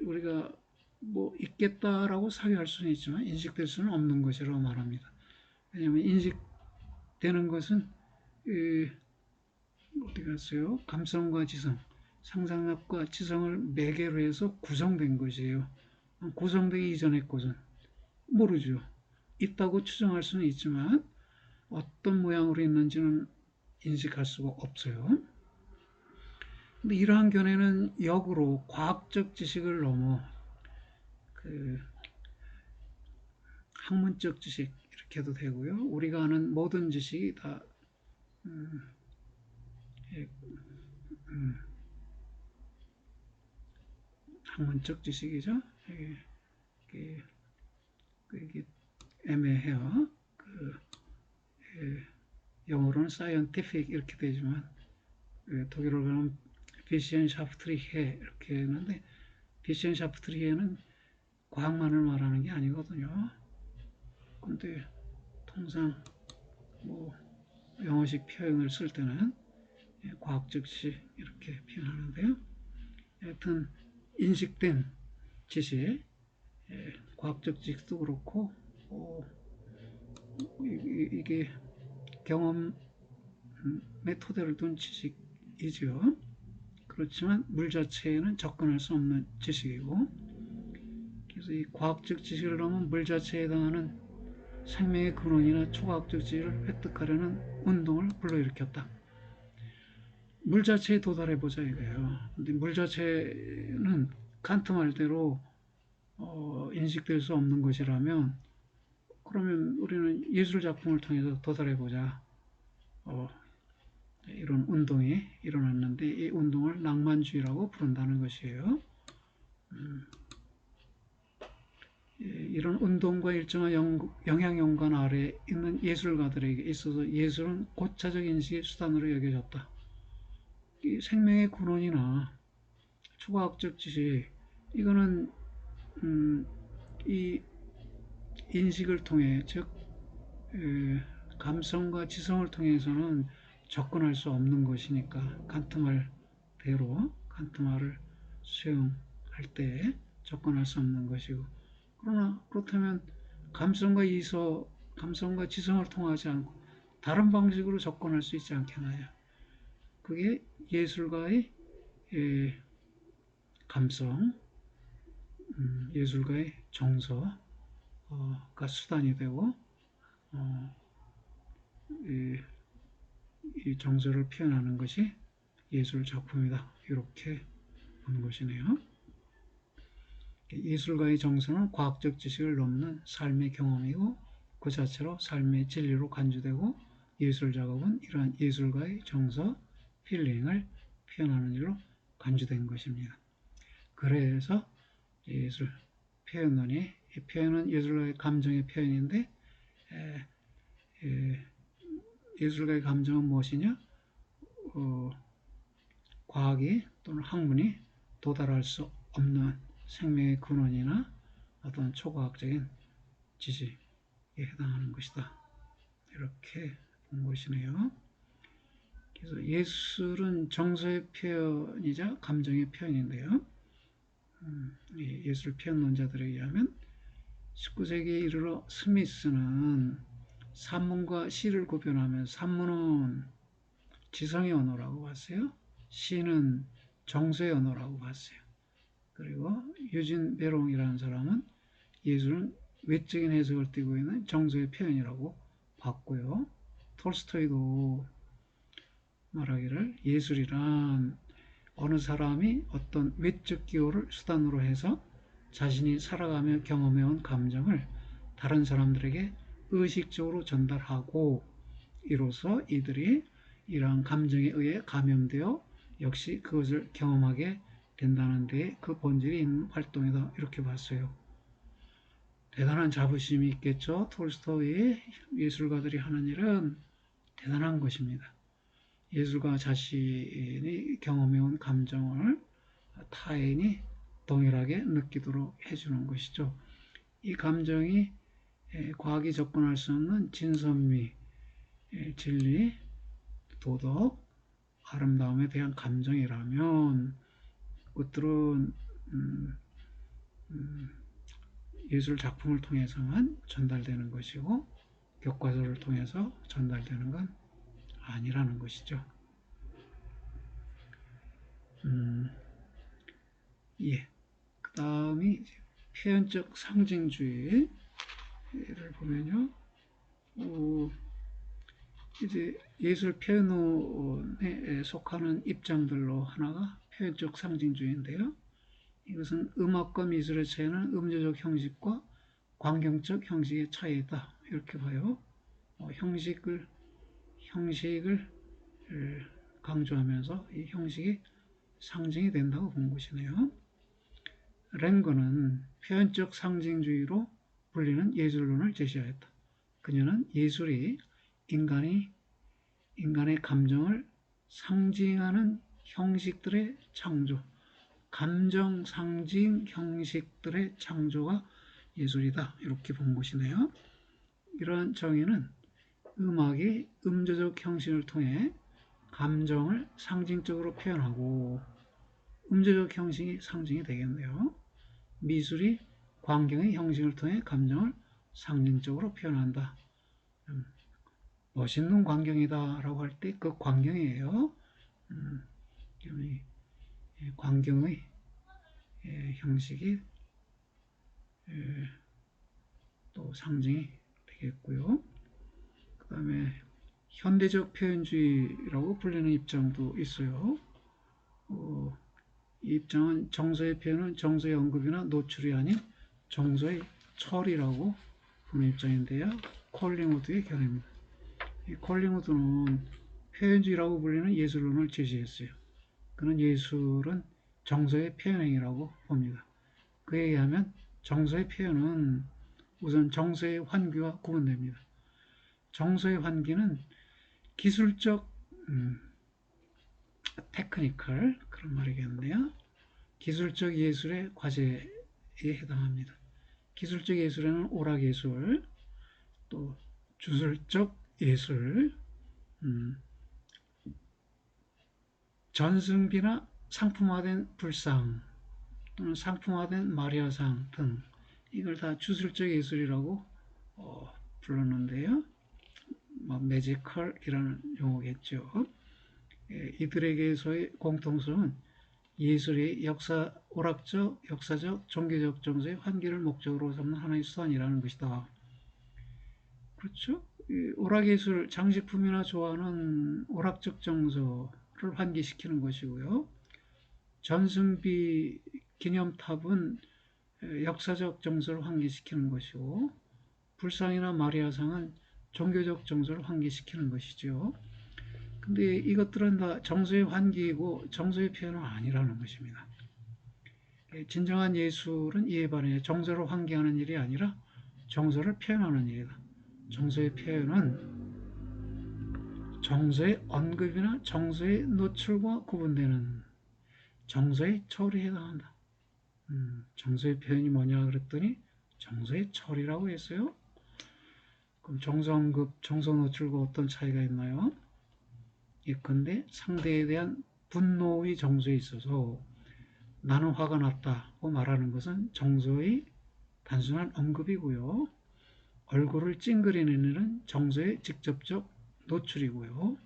우리가 뭐 있겠다라고 사유할 수는 있지만 인식될 수는 없는 것이라고 말합니다. 왜냐하면 인식되는 것은 어디 갔어요? 감성과 지성, 상상력과 지성을 매개로 해서 구성된 것이에요. 구성되기 이전의 것은 모르죠. 있다고 추정할 수는 있지만 어떤 모양으로 있는지는 인식할 수가 없어요. 근데 이러한 견해는 역으로 과학적 지식을 넘어 학문적 지식 이렇게 해도 되고요. 우리가 아는 모든 지식이 다 학문적 지식이죠. 이게 애매해요. 영어로는 scientific 이렇게 되지만 독일어로는 Wissenschaftliche 이렇게 했는데 Wissenschaftliche는 과학만을 말하는 게 아니거든요. 근데 통상 뭐 영어식 표현을 쓸 때는 과학적 지식 이렇게 표현하는데요. 하여튼 인식된 지식, 과학적 지식도 그렇고 이게 경험의 토대를 둔 지식이죠. 그렇지만 물 자체에는 접근할 수 없는 지식이고, 그래서 이 과학적 지식을 넘은 물 자체에 해당하는 생명의 근원이나 초과학적 지식을 획득하려는 운동을 불러일으켰다. 물 자체에 도달해보자 이거예요. 근데 물 자체는 칸트 말대로 인식될 수 없는 것이라면 그러면 우리는 예술 작품을 통해서 도달해보자. 이런 운동이 일어났는데 이 운동을 낭만주의라고 부른다는 것이에요. 이런 운동과 일정한 영향 연관 아래 있는 예술가들에게 있어서 예술은 고차적 인식의 수단으로 여겨졌다. 이 생명의 근원이나 초과학적 지식, 이거는 이 인식을 통해, 즉 감성과 지성을 통해서는 접근할 수 없는 것이니까, 칸트말을 수용할 때 접근할 수 없는 것이고, 그러나 그렇다면 감성과 지성을 통하지 않고 다른 방식으로 접근할 수 있지 않겠나요? 그게 예술가의 감성, 예술가의 정서가 수단이 되고, 어, 이, 이 정서를 표현하는 것이 예술 작품이다. 이렇게 보는 것이네요. 예술가의 정서는 과학적 지식을 넘는 삶의 경험이고 그 자체로 삶의 진리로 간주되고, 예술 작업은 이러한 예술가의 정서, 필링을 표현하는 일로 간주된 것입니다. 그래서 예술 표현론이, 이 표현은 예술가의 감정의 표현인데, 예술가의 감정은 무엇이냐? 과학이 또는 학문이 도달할 수 없는 생명의 근원이나 어떤 초과학적인 지식에 해당하는 것이다. 이렇게 본 것이네요. 그래서 예술은 정서의 표현이자 감정의 표현인데요. 예술 표현론자들에 의하면 19세기에 이르러 스미스는 산문과 시를 구별하면 산문은 지성의 언어라고 봤어요. 시는 정서의 언어라고 봤어요. 그리고 유진 베롱이라는 사람은 예술은 외적인 해석을 띠고 있는 정서의 표현이라고 봤고요. 톨스토이도 말하기를 예술이란 어느 사람이 어떤 외적 기호를 수단으로 해서 자신이 살아가며 경험해온 감정을 다른 사람들에게 의식적으로 전달하고, 이로써 이들이 이러한 감정에 의해 감염되어 역시 그것을 경험하게 된다는 데에 그 본질이 있는 활동이다. 이렇게 봤어요. 대단한 자부심이 있겠죠. 톨스토이의 예술가들이 하는 일은 대단한 것입니다. 예술가 자신이 경험해온 감정을 타인이 동일하게 느끼도록 해주는 것이죠. 이 감정이 과학이 접근할 수 없는 진선미, 진리, 도덕, 아름다움에 대한 감정이라면 그것들은 예술 작품을 통해서만 전달되는 것이고 교과서를 통해서 전달되는 건 아니라는 것이죠. 예. 그 다음이 표현적 상징주의를 보면요. 이제 예술 표현에 속하는 입장들로 하나가 표현적 상징주의인데요. 이것은 음악과 미술의 차이는 음조적 형식과 광경적 형식의 차이다. 이렇게 봐요. 형식을 강조하면서 이 형식이 상징이 된다고 본 것이네요. 랭거는 표현적 상징주의로 불리는 예술론을 제시하였다. 그녀는 예술이 인간의 감정을 상징하는 형식들의 창조, 감정 상징 형식들의 창조가 예술이다. 이렇게 본 것이네요. 이러한 정의는 음악이 음조적 형식을 통해 감정을 상징적으로 표현하고, 음조적 형식이 상징이 되겠네요. 미술이 광경의 형식을 통해 감정을 상징적으로 표현한다. 멋있는 광경이다 라고 할 때 그 광경이에요. 광경의 형식이 또 상징이 되겠고요. 그 다음에 현대적 표현주의라고 불리는 입장도 있어요. 이 입장은 정서의 표현은 정서의 언급이나 노출이 아닌 정서의 처리라고 보는 입장인데요. 콜링우드의 견해입니다. 이 콜링우드는 표현주의라고 불리는 예술론을 제시했어요. 그는 예술은 정서의 표현행위라고 봅니다. 그에 의하면 정서의 표현은 우선 정서의 환기와 구분됩니다. 정서의 환기는 기술적, 테크니컬 그런 말이겠네요. 기술적 예술의 과제에 해당합니다. 기술적 예술에는 오락예술, 또 주술적 예술, 음, 전승비나 상품화된 불상 또는 상품화된 마리아상 등 이걸 다 주술적 예술이라고 불렀는데요. 매지컬이라는 용어겠죠. 이들에게서의 공통성은 예술의 오락적, 역사적, 종교적 정서의 환기를 목적으로 삼는 하나의 수단이라는 것이다. 그렇죠? 오락예술, 장식품이나 조화는 오락적 정서를 환기시키는 것이고요. 전승비 기념탑은 역사적 정서를 환기시키는 것이고, 불상이나 마리아상은 종교적 정서를 환기시키는 것이죠. 근데 이것들은 다 정서의 환기이고 정서의 표현은 아니라는 것입니다. 진정한 예술은 이에 반해 정서를 환기하는 일이 아니라 정서를 표현하는 일이다. 정서의 표현은 정서의 언급이나 정서의 노출과 구분되는 정서의 처리에 해당한다. 정서의 표현이 뭐냐 그랬더니 정서의 처리라고 했어요. 그럼 정서 언급, 정서 노출과 어떤 차이가 있나요? 예컨대 상대에 대한 분노의 정서에 있어서 나는 화가 났다고 말하는 것은 정서의 단순한 언급이고요. 얼굴을 찡그리는 정서의 직접적 노출이고요.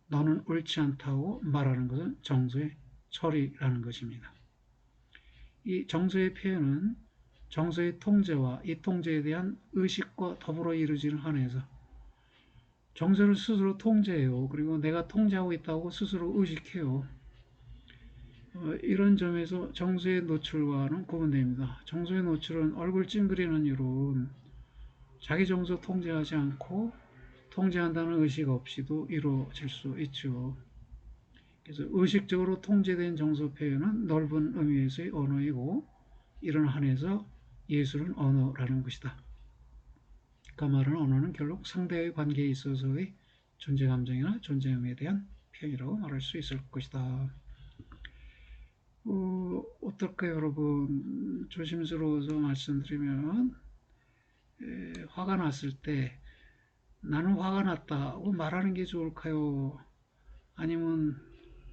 너는 옳지 않다고 말하는 것은 정서의 처리라는 것입니다. 이 정서의 표현은 정서의 통제와 이 통제에 대한 의식과 더불어 이루어지는 한에서 정서를 스스로 통제해요. 그리고 내가 통제하고 있다고 스스로 의식해요. 이런 점에서 정서의 노출과는 구분됩니다. 정서의 노출은 얼굴 찡그리는 일은 자기 정서 통제하지 않고 통제한다는 의식 없이도 이루어질 수 있죠. 그래서 의식적으로 통제된 정서 표현은 넓은 의미에서의 언어이고 이런 한에서 예술은 언어라는 것이다. 그 말은 언어는 결국 상대의 관계에 있어서의 존재 감정이나 존재 의미에 대한 표현이라고 말할 수 있을 것이다. 어떨까요, 여러분? 조심스러워서 말씀드리면 화가 났을 때 나는 화가 났다고 말하는 게 좋을까요? 아니면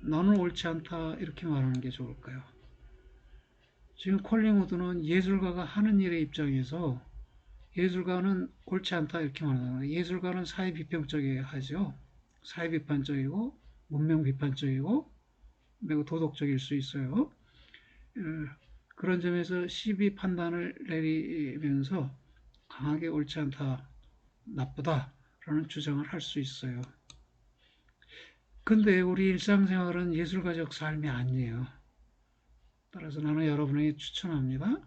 너는 옳지 않다 이렇게 말하는 게 좋을까요? 지금 콜링우드는 예술가가 하는 일의 입장에서 예술가는 옳지 않다 이렇게 말하잖아요. 예술가는 사회 비평적이게 하죠. 사회 비판적이고 문명 비판적이고 매우 도덕적일 수 있어요. 그런 점에서 시비 판단을 내리면서 강하게 옳지 않다, 나쁘다라는 주장을 할 수 있어요. 근데 우리 일상생활은 예술가적 삶이 아니에요. 따라서 나는 여러분에게 추천합니다.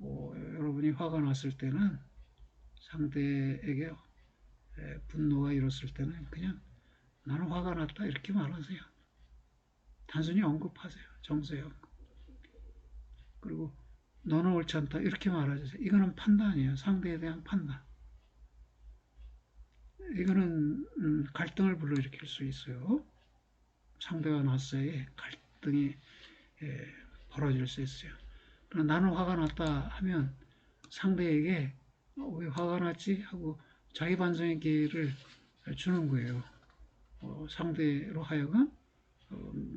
여러분이 화가 났을 때는 상대에게 분노가 일었을 때는 그냥 나는 화가 났다 이렇게 말하세요. 단순히 언급하세요. 정서의 언급. 그리고 너는 옳지 않다 이렇게 말하세요. 이거는 판단이에요. 상대에 대한 판단. 이거는 갈등을 불러일으킬 수 있어요. 상대와 나 사이에 갈등이 벌어질 수 있어요. 나는 화가 났다 하면 상대에게 왜 화가 났지? 하고 자기 반성의 기회를 주는 거예요. 상대로 하여금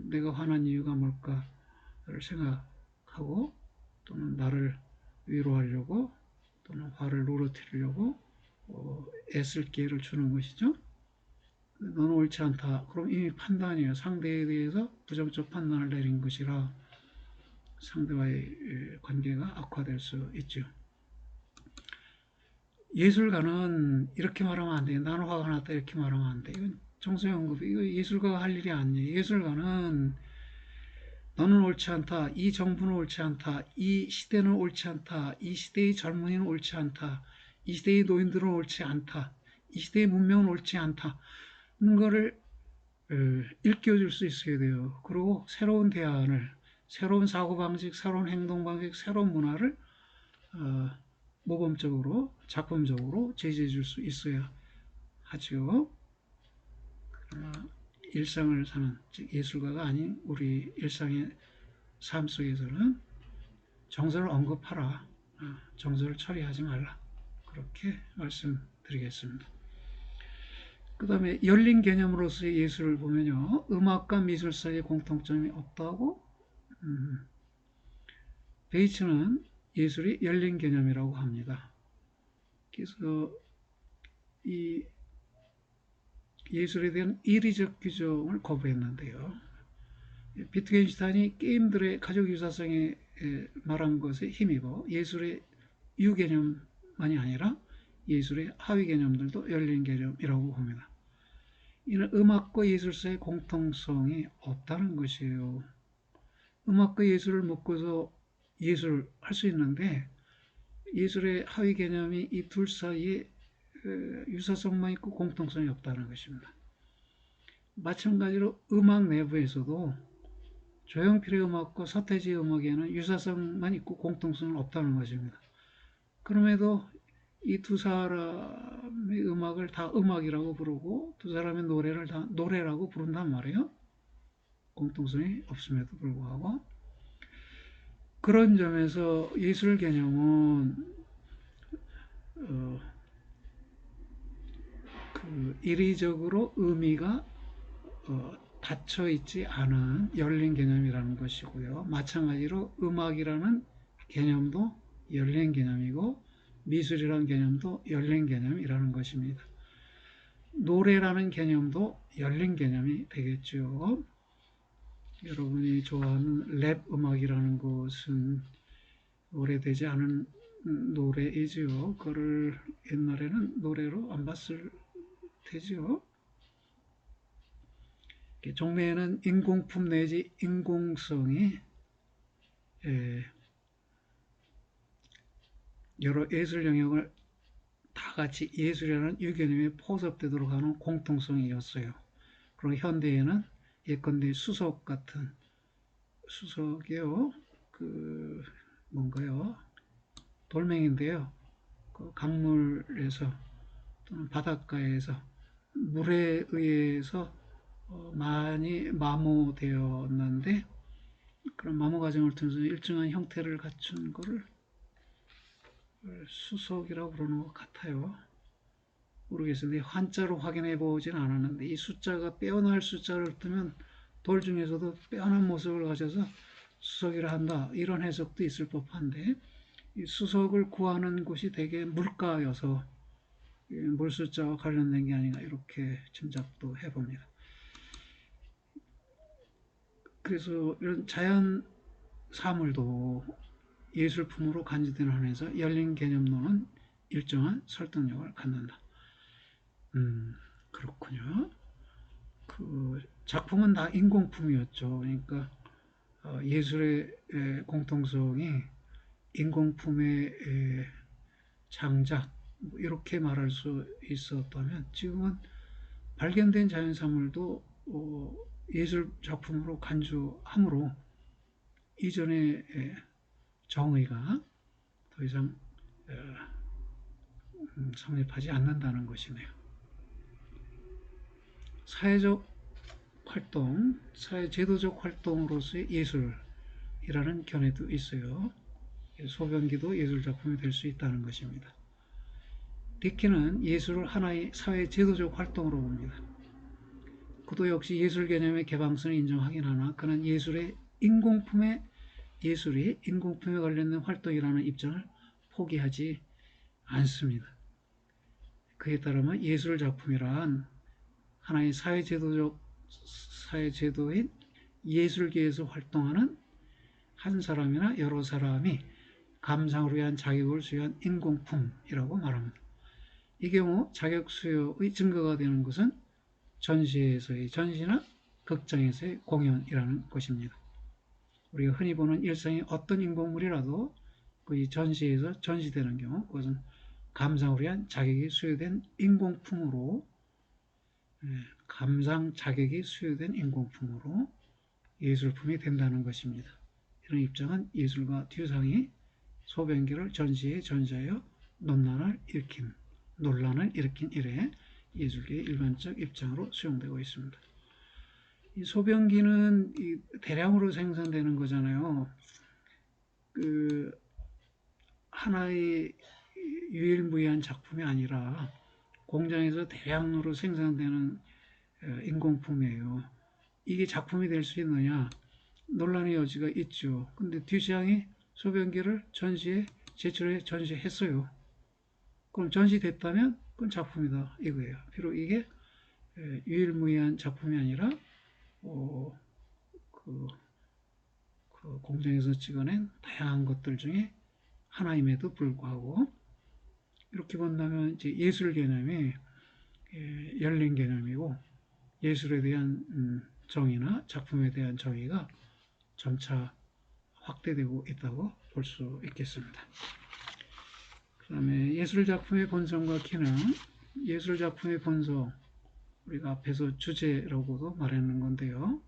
내가 화난 이유가 뭘까를 생각하고 또는 나를 위로하려고 또는 화를 누그러뜨리려고 애쓸 기회를 주는 것이죠. 너는 옳지 않다. 그럼 이미 판단이에요. 상대에 대해서 부정적 판단을 내린 것이라 상대와의 관계가 악화될 수 있죠. 예술가는 이렇게 말하면 안 돼요. 나는 화가 났다 이렇게 말하면 안 돼요. 이건 정서의 언급. 이거 예술가가 할 일이 아니에요. 예술가는 너는 옳지 않다. 이 정부는 옳지 않다. 이 시대는 옳지 않다. 이 시대의 젊은이는 옳지 않다. 이 시대의 노인들은 옳지 않다. 이 시대의 문명은 옳지 않다. 는 거를 일깨워줄 수 있어야 돼요. 그리고 새로운 대안을, 새로운 사고방식, 새로운 행동방식, 새로운 문화를 어, 모범적으로 작품적으로 제시해 줄 수 있어야 하죠. 그러나 일상을 사는, 즉 예술가가 아닌 우리 일상의 삶 속에서는 정서를 언급하라, 정서를 처리하지 말라, 그렇게 말씀드리겠습니다. 그 다음에 열린 개념으로서의 예술을 보면요, 음악과 미술 사이에 공통점이 없다고. 베이츠는 예술이 열린 개념이라고 합니다. 그래서 이 예술에 대한 이리적 규정을 거부했는데요. 비트겐슈타인이 게임들의 가족 유사성에 말한 것에 힘입어 예술의 유개념만이 아니라 예술의 하위 개념들도 열린 개념이라고 봅니다. 이는 음악과 예술 사이의 공통성이 없다는 것이에요. 음악과 예술을 묶어서 예술을 할 수 있는데 예술의 하위 개념이 이 둘 사이에 유사성만 있고 공통성이 없다는 것입니다. 마찬가지로 음악 내부에서도 조용필의 음악과 서태지의 음악에는 유사성만 있고 공통성은 없다는 것입니다. 그럼에도 이 두 사람의 음악을 다 음악이라고 부르고 두 사람의 노래를 다 노래라고 부른단 말이에요. 공통성이 없음에도 불구하고. 그런 점에서 예술 개념은 이리적으로 의미가 닫혀 있지 않은 열린 개념이라는 것이고요. 마찬가지로 음악이라는 개념도 열린 개념이고 미술이라는 개념도 열린 개념이라는 것입니다. 노래라는 개념도 열린 개념이 되겠죠. 여러분이 좋아하는 랩 음악이라는 것은 오래되지 않은 노래이지요. 그거를 옛날에는 노래로 안 봤을 테지요. 종래에는 인공품 내지 인공성이 여러 예술 영역을 다 같이 예술이라는 유개념에 포섭되도록 하는 공통성이었어요. 그리고 현대에는 예컨대 수석 같은 수석이요. 뭔가요? 돌멩인데요. 그 강물에서 또는 바닷가에서 물에 의해서 많이 마모되었는데 그런 마모 과정을 통해서 일정한 형태를 갖춘 것을 수석이라고 부르는 것 같아요. 모르겠어요. 한자로 확인해 보진 않았는데 이 숫자가 빼어날 숫자를 뜨면 돌 중에서도 빼어난 모습을 가져서 수석이라 한다, 이런 해석도 있을 법한데 이 수석을 구하는 곳이 대개 물가여서 물숫자와 관련된 게 아닌가 이렇게 짐작도 해봅니다. 그래서 이런 자연 사물도 예술품으로 간주되는 한에서 열린 개념론은 일정한 설득력을 갖는다. 그렇군요. 그 작품은 다 인공품이었죠. 그러니까 예술의 공통성이 인공품의 장작 이렇게 말할 수 있었다면 지금은 발견된 자연사물도 예술 작품으로 간주함으로 이전의 정의가 더 이상 성립하지 않는다는 것이네요. 사회적 활동, 사회제도적 활동으로서의 예술이라는 견해도 있어요. 소변기도 예술작품이 될 수 있다는 것입니다. 디키는 예술을 하나의 사회제도적 활동으로 봅니다. 그도 역시 예술 개념의 개방성을 인정하긴 하나 그는 예술이 인공품에 관련된 활동이라는 입장을 포기하지 않습니다. 그에 따르면 예술 작품이란 하나의 사회제도인 예술계에서 활동하는 한 사람이나 여러 사람이 감상을 위한 자격을 수여한 인공품이라고 말합니다. 이 경우 자격 수여의 증거가 되는 것은 전시에서의 전시나 극장에서의 공연이라는 것입니다. 우리가 흔히 보는 일상의 어떤 인공물이라도 그 전시에서 전시되는 경우 그것은 감상을 위한 자격이 수여된 인공품으로 감상 자격이 수여된 인공품으로 예술품이 된다는 것입니다. 이런 입장은 예술가 듀상이 소변기를 전시에 전시하여 논란을 일으킨 이래 예술계의 일반적 입장으로 수용되고 있습니다. 이 소변기는 대량으로 생산되는 거잖아요. 그 하나의 유일무이한 작품이 아니라 공장에서 대량으로 생산되는 인공품이에요. 이게 작품이 될 수 있느냐? 논란의 여지가 있죠. 근데 듀샹이 소변기를 전시에 제출해 전시했어요. 그럼 전시됐다면 그건 작품이다 이거예요. 비록 이게 유일무이한 작품이 아니라 그, 그 공장에서 찍어낸 다양한 것들 중에 하나임에도 불구하고 이렇게 본다면 이제 예술 개념이 열린 개념이고 예술에 대한 정의나 작품에 대한 정의가 점차 확대되고 있다고 볼 수 있겠습니다. 그 다음에 예술작품의 본성과 기능, 예술작품의 본성, 우리가 앞에서 주제라고도 말하는 건데요.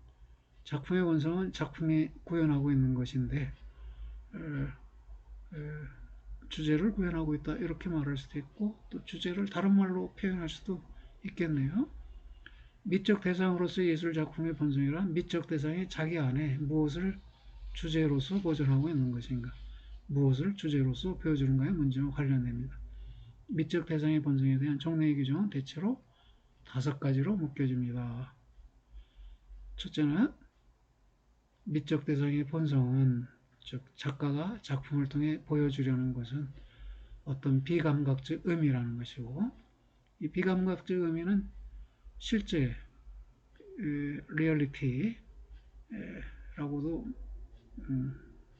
작품의 본성은 작품이 구현하고 있는 것인데 주제를 구현하고 있다 이렇게 말할 수도 있고 또 주제를 다른 말로 표현할 수도 있겠네요. 미적 대상으로서 예술작품의 본성이란 미적 대상이 자기 안에 무엇을 주제로서 보존하고 있는 것인가, 무엇을 주제로서 보여주는가의 문제와 관련됩니다. 미적 대상의 본성에 대한 종래의 규정은 대체로 5가지로 묶여집니다. 첫째는 미적 대상의 본성은 즉 작가가 작품을 통해 보여주려는 것은 어떤 비감각적 의미라는 것이고 이 비감각적 의미는 실제 리얼리티라고도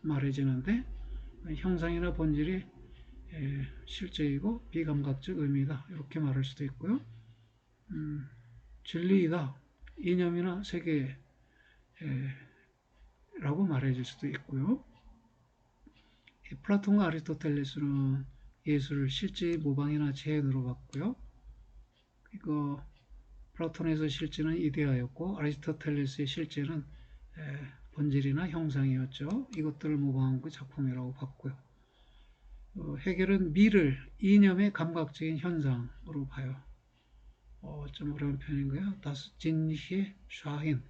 말해지는데 형상이나 본질이 실제이고 비감각적 의미다 이렇게 말할 수도 있고요. 진리이다, 이념이나 세계라고 말해질 수도 있고요. 플라톤과 아리스토텔레스는 예술을 실제의 모방이나 재현으로 봤고요. 이거 플라톤에서 실제는 이데아였고 아리스토텔레스의 실제는 본질이나 형상이었죠. 이것들을 모방한 그 작품이라고 봤고요. 해겔은 미를 이념의 감각적인 현상으로 봐요. 좀 어려운 표현인가요? 다스 진히 샤힌,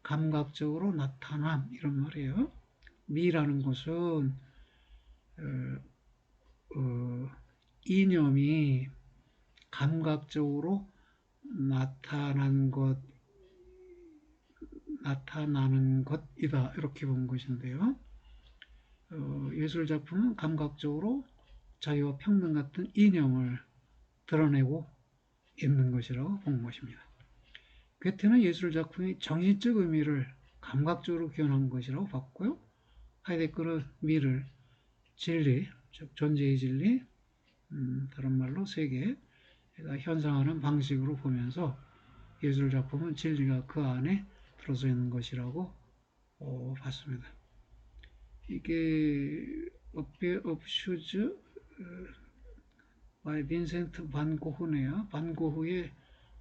감각적으로 나타남 이런 말이에요. 미라는 것은 이념이 감각적으로 나타나는 것이다 이렇게 본 것인데요. 예술작품은 감각적으로 자유와 평등 같은 이념을 드러내고 있는 것이라고 본 것입니다. 괴테는 예술작품이 정신적 의미를 감각적으로 기원한 것이라고 봤고요. 하이데거는 미를 진리, 즉 존재의 진리, 다른 말로 세계가 현상하는 방식으로 보면서 예술작품은 진리가 그 안에 들어서 있는 것이라고 봤습니다. 이게 A Pair of Shoes by 빈센트 반 고흐네요. 반 고흐의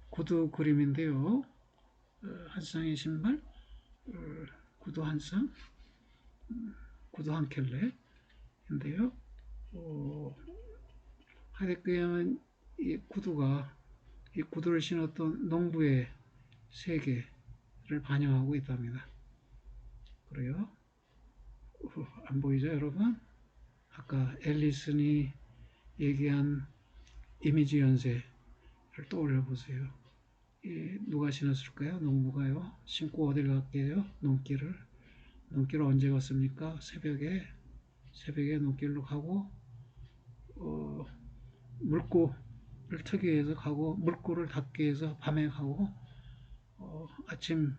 구두 그림인데요. 한 쌍의 신발, 구두 한 쌍, 구두 한 켤레인데요. 하이데거는 이 구두를 신었던 농부의 세계를 반영하고 있답니다. 그래요? 안 보이죠, 여러분? 아까 앨리슨이 얘기한 이미지 연쇄를 떠올려 보세요. 누가 신었을까요? 농부가요. 신고 어딜 갔게요? 농길을 언제 갔습니까? 새벽에 농길로 가고 물고를 트기 위해서 가고 물고를 닦기 위해서 밤에 가고 아침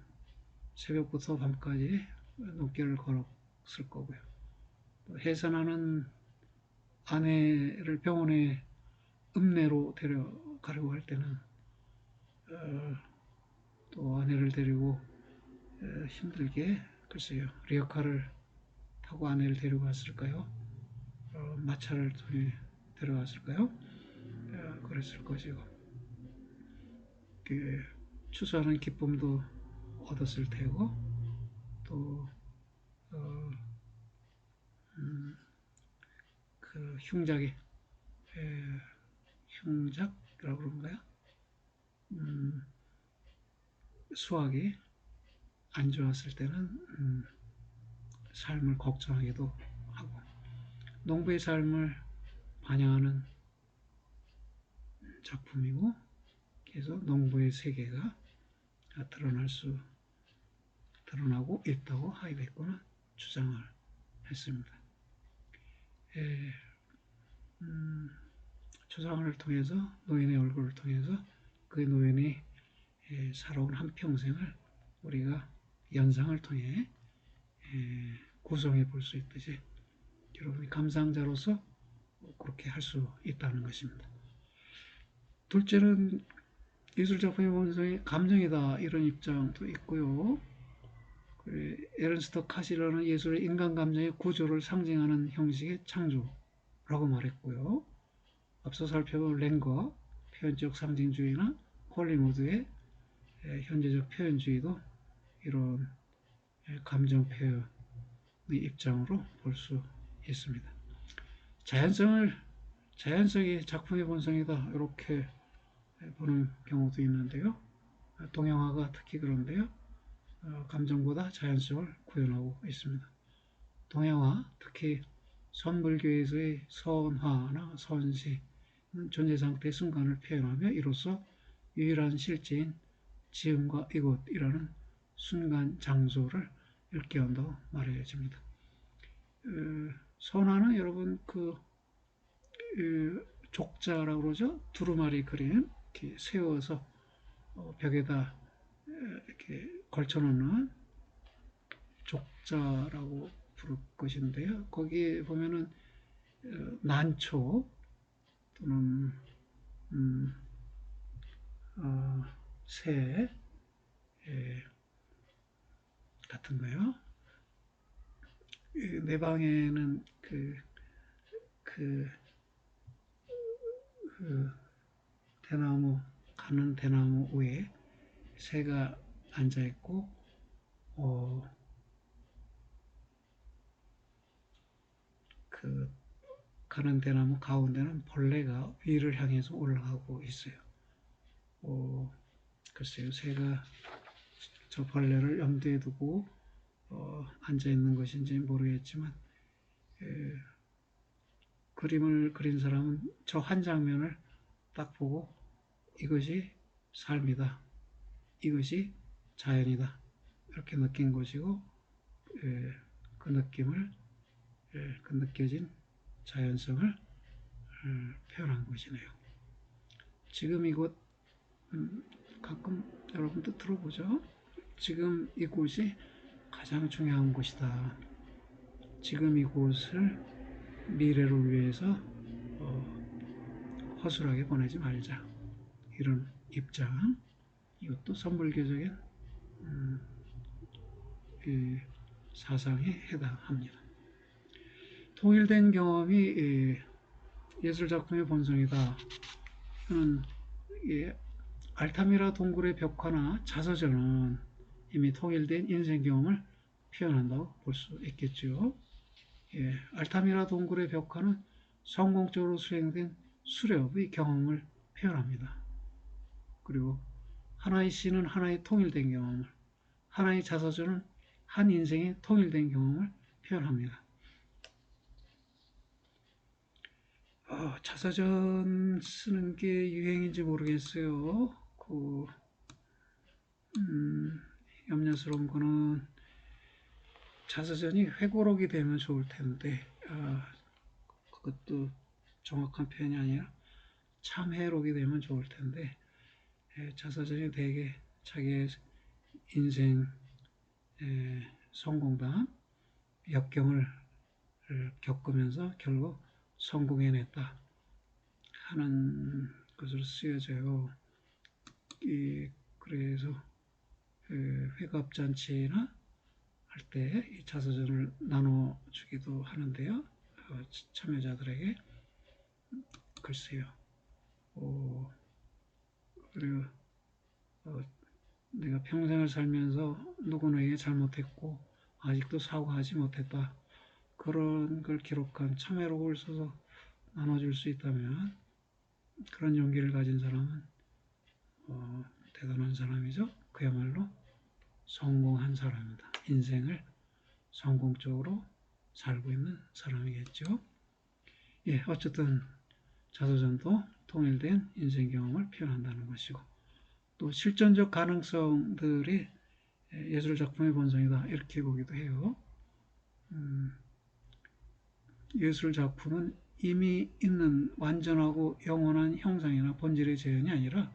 새벽부터 밤까지 농길을 걸었을 거고요. 해산하는 아내를 병원에 읍내로 데려가려고 할 때는 또 아내를 데리고 힘들게 글쎄요 리어카를 타고 아내를 데려갔을까요? 마차를 통해 데려갔을까요? 그랬을 것이고 추수하는 기쁨도 얻었을 테고 또 흉작이 흉작이라고 그런가요? 수학이 안 좋았을 때는 삶을 걱정하기도 하고 농부의 삶을 반영하는 작품이고 그래서 농부의 세계가 드러나고 있다고 하이데거는 주장을 했습니다. 초상을 통해서 노인의 얼굴을 통해서 그 노인이 살아온 한평생을 우리가 연상을 통해 구성해 볼 수 있듯이 여러분이 감상자로서 그렇게 할 수 있다는 것입니다. 둘째는 예술작품의 본성이 감정이다 이런 입장도 있고요. 에른스트 카시라는 예술의 인간 감정의 구조를 상징하는 형식의 창조라고 말했고요. 앞서 살펴본 랭거 표현적 상징주의나 홀리무드의 현재적 표현주의도 이런 감정 표현의 입장으로 볼 수 있습니다. 자연성이 작품의 본성이다 이렇게 보는 경우도 있는데요. 동양화가 특히 그런데요. 감정보다 자연성을 구현하고 있습니다. 동양화, 특히 선불교에서의 선화나 선시는 존재상태의 순간을 표현하며 이로써 유일한 실제인 지음과 이곳이라는 순간 장소를 일깨운다고 말해집니다. 선화는 여러분 족자라고 그러죠. 두루마리 그림 이렇게 세워서 벽에다 이렇게 걸쳐놓는 족자라고 부를 것인데요. 거기에 보면은 난초 또는 새 같은 거요. 내 방에는 가는 대나무 위에 새가 앉아 있고 그 가는 대나무 가운데는 벌레가 위를 향해서 올라가고 있어요. 글쎄요, 새가 저 벌레를 염두에 두고 앉아 있는 것인지 모르겠지만 그림을 그린 사람은 저 한 장면을 딱 보고 이것이 삶이다, 이것이 자연이다 이렇게 느낀 것이고 그 느낌을 그 느껴진 자연성을 표현한 것이네요. 지금 이곳 가끔 여러분도 들어보죠. 지금 이곳이 가장 중요한 곳이다. 지금 이곳을 미래를 위해서 허술하게 보내지 말자. 이런 입장. 이것도 선불교적인 사상에 해당합니다. 통일된 경험이 예술작품의 본성이다. 알타미라 동굴의 벽화나 자서전은 이미 통일된 인생 경험을 표현한다고 볼 수 있겠죠. 알타미라 동굴의 벽화는 성공적으로 수행된 수렵의 경험을 표현합니다. 그리고 하나의 시는 하나의 통일된 경험을, 하나의 자서전은 한 인생의 통일된 경험을 표현합니다. 자서전 쓰는 게 유행인지 모르겠어요. 염려스러운 거는 자서전이 회고록이 되면 좋을 텐데 그것도 정확한 표현이 아니라 참회록이 되면 좋을 텐데 자서전이 되게 자기의 인생 성공담 역경을 겪으면서 결국 성공해냈다 하는 것으로 쓰여져요. 그래서 회갑잔치나 할 때 이 자서전을 나눠주기도 하는데요. 참여자들에게 글쎄요. 그리고 내가 평생을 살면서 누구에게 잘못했고 아직도 사과하지 못했다. 그런 걸 기록한 참회록을 써서 나눠줄 수 있다면 그런 용기를 가진 사람은 대단한 사람이죠. 그야말로 성공한 사람입니다. 인생을 성공적으로 살고 있는 사람이겠죠. 예, 어쨌든 자서전도 통일된 인생 경험을 표현한다는 것이고 또 실전적 가능성들이 예술 작품의 본성이다 이렇게 보기도 해요. 예술 작품은 이미 있는 완전하고 영원한 형상이나 본질의 재현이 아니라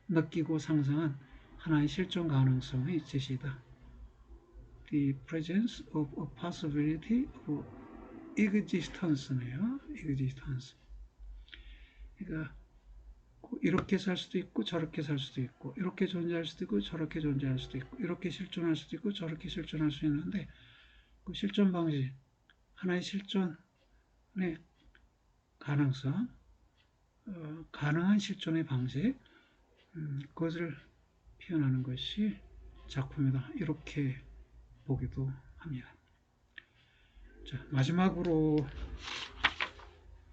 느끼고 상상한 하나의 실존 가능성의 제시다. The presence of a possibility of existence네요. existence. 그러니까 이렇게 살 수도 있고 저렇게 살 수도 있고 이렇게 존재할 수도 있고 저렇게 존재할 수도 있고 이렇게 실존할 수도 있고 저렇게 실존할 수 있는데 그 실존 방식, 하나의 실존의 가능성, 가능한 실존의 방식, 그것을 표현하는 것이 작품이다. 이렇게 보기도 합니다. 자, 마지막으로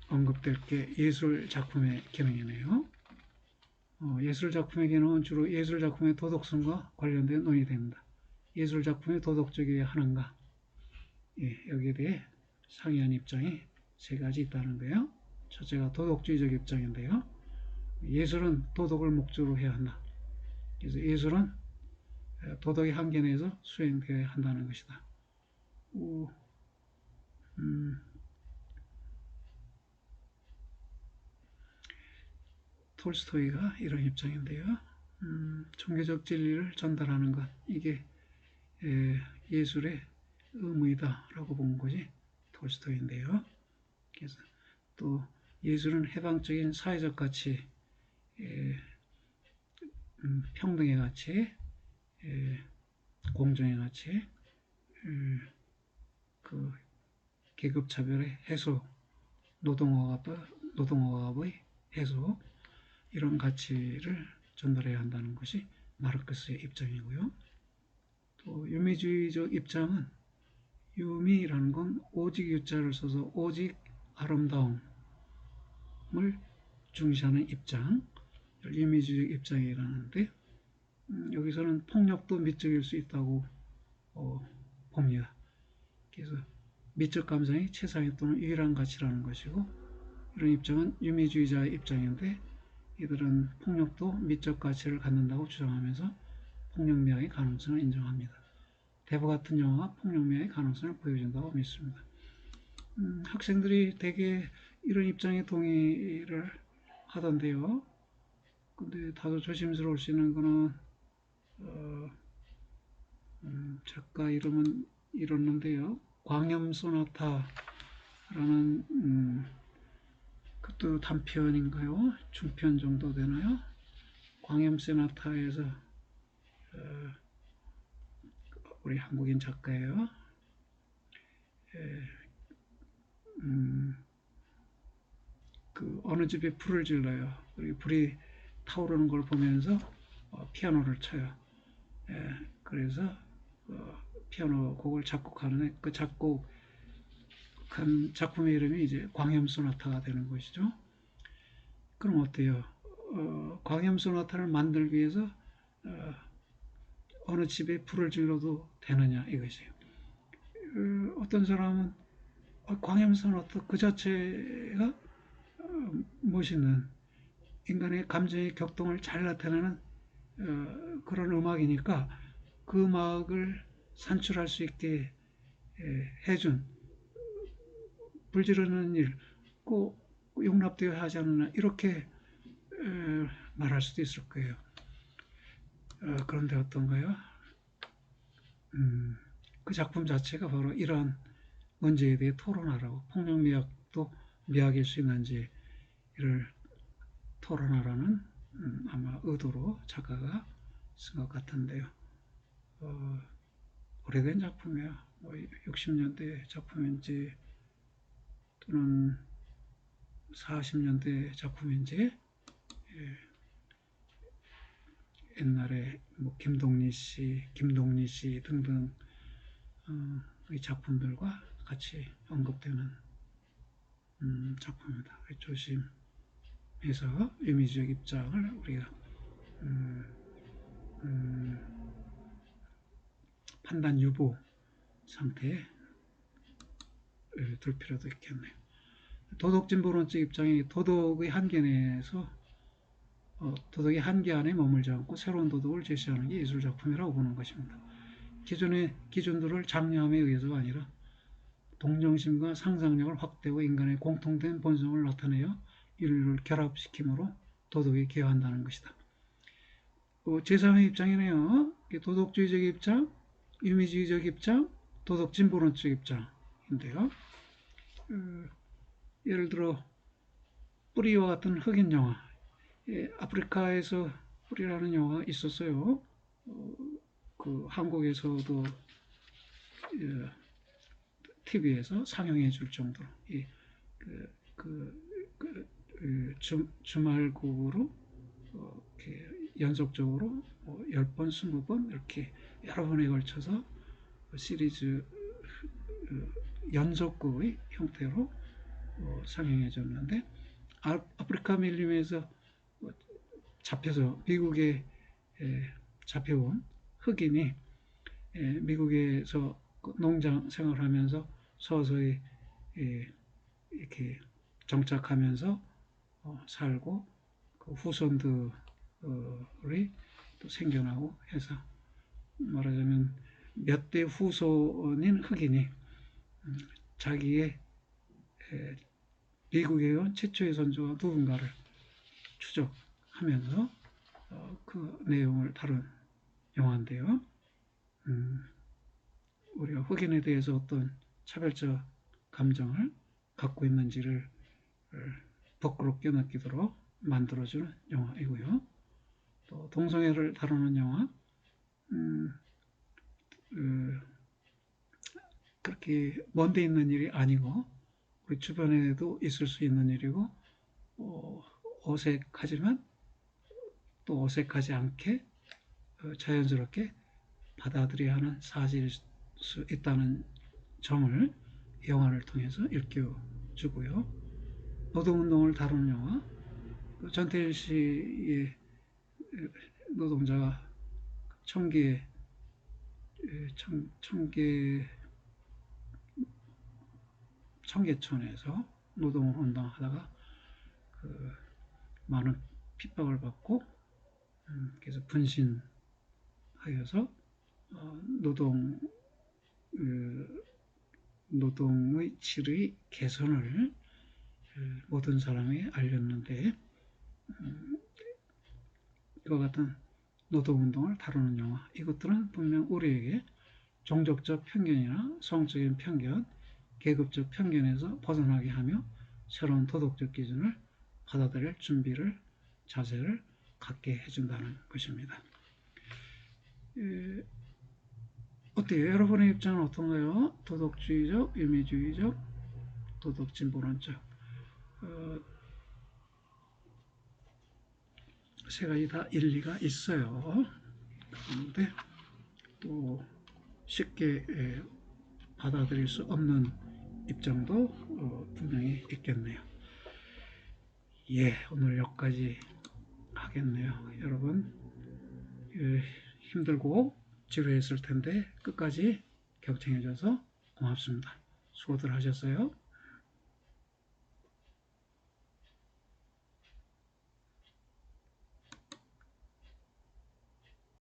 언급될 게 예술 작품의 기능이네요. 예술 작품의 기능은 주로 예술 작품의 도덕성과 관련된 논의됩니다. 예술 작품이 도덕적이어야 하는가? 예, 여기에 대해 상이한 입장이 세 가지 있다는 거예요. 첫째가 도덕주의적 입장인데요. 예술은 도덕을 목적으로 해야 한다. 그래서 예술은 도덕의 한계 내에서 수행되어야 한다는 것이다. 톨스토이가 이런 입장인데요. 종교적 진리를 전달하는 것, 이게 예술의 의무이다라고 본 것이 톨스토이인데요. 그래서 또 예술은 해방적인 사회적 가치, 평등의 가치, 공정의 가치, 그 계급차별의 해소, 노동어갑의 해소, 이런 가치를 전달해야 한다는 것이 마르크스의 입장이고요. 또 유미주의적 입장은 유미라는 건 오직 유자를 써서 오직 아름다움을 중시하는 입장, 유미주의적 입장이라는데 여기서는 폭력도 미적일 수 있다고 봅니다. 그래서 미적 감상이 최상위 또는 유일한 가치라는 것이고 이런 입장은 유미주의자의 입장인데 이들은 폭력도 미적 가치를 갖는다고 주장하면서 폭력미학의 가능성을 인정합니다. 대부 같은 영화가 폭력미학의 가능성을 보여준다고 믿습니다. 학생들이 대개 이런 입장에 동의를 하던데요. 근데 다소 조심스러울 수 있는 거는 작가 이름은 이렇는데요. 광염 소나타라는 그것도 단편인가요? 중편 정도 되나요? 광염 소나타에서 우리 한국인 작가예요. 그 어느 집에 불을 질러요. 그리고 불이 타오르는 걸 보면서 피아노를 쳐요. 그래서 피아노 곡을 작곡하는데 그 작곡한 작품의 이름이 이제 광염 소나타가 되는 것이죠. 그럼 어때요? 광염 소나타를 만들기 위해서 어느 집에 불을 질러도 되느냐 이것이에요. 어떤 사람은 광염 소나타 그 자체가 멋있는 인간의 감정의 격동을 잘 나타내는 그런 음악이니까 그 음악을 산출할 수 있게 해준 불 지르는 일 꼭 용납되어야 하지 않느냐 이렇게 말할 수도 있을 거예요. 그런데 어떤가요? 그 작품 자체가 바로 이러한 문제에 대해 토론하라고 폭력미학도 미학일 수 있는지를 토론하라는 아마 의도로 작가가 쓴 것 같은데요. 오래된 작품이에요. 60년대 작품인지 또는 40년대 작품인지 옛날에 뭐 김동리 씨 등등 이 작품들과 같이 언급되는 작품입니다. 조심해서 의미주의 입장을 우리가 음, 음, 판단 유보 상태에 둘 필요도 있겠네요. 도덕진보론적 입장이 도덕의 한계 내에서 도덕의 한계 안에 머물지 않고 새로운 도덕을 제시하는 게 예술작품이라고 보는 것입니다. 기존의 기준들을 장려함에 의해서가 아니라 동정심과 상상력을 확대하고 인간의 공통된 본성을 나타내어 인류를 결합시키므로 도덕에 기여한다는 것이다. 제3의 입장이네요. 도덕주의적 입장, 유미주의적 입장, 도덕진보론적 입장인데요. 예를 들어 뿌리와 같은 흑인 영화, 아프리카에서 뿌리라는 영화가 있었어요. 한국에서도 TV에서 상영해 줄 정도로 그, 주말국으로 연속적으로 10번, 20번 이렇게 여러 번에 걸쳐서 시리즈 연속극의 형태로 상영해 줬는데 아프리카 밀림에서 잡혀서 미국에 잡혀온 흑인이 미국에서 농장 생활하면서 서서히 이렇게 정착하면서 살고 그 후손들이 또 생겨나고 해서 말하자면 몇 대 후손인 흑인이 자기의 미국에 온 최초의 선조가 누군가를 추적하면서 그 내용을 다룬 영화인데요. 우리가 흑인에 대해서 어떤 차별적 감정을 갖고 있는지를 부끄럽게 느끼도록 만들어주는 영화이고요. 또 동성애를 다루는 영화, 그렇게 먼데 있는 일이 아니고 우리 주변에도 있을 수 있는 일이고 어색하지만 또 어색하지 않게 자연스럽게 받아들여야 하는 사실일 수 있다는 점을 영화를 통해서 일깨워주고요. 노동운동을 다루는 영화, 전태일 씨의 노동자가 청계천에서 노동을 운동하다가 많은 핍박을 받고 그래서 분신하여서 노동의 질의 개선을 모든 사람에게 알렸는데 이와 같은 노동운동을 다루는 영화, 이것들은 분명 우리에게 종족적 편견이나 성적인 편견, 계급적 편견에서 벗어나게 하며 새로운 도덕적 기준을 받아들일 준비를, 자세를 갖게 해준다는 것입니다. 어때요? 여러분의 입장은 어떤가요? 도덕주의적, 유미주의적, 도덕진보론적. 세 가지 다 일리가 있어요. 그런데 또 쉽게 받아들일 수 없는 입장도 분명히 있겠네요. 오늘 여기까지 하겠네요. 여러분 힘들고 지루했을 텐데 끝까지 경청해 줘서 고맙습니다. 수고들 하셨어요.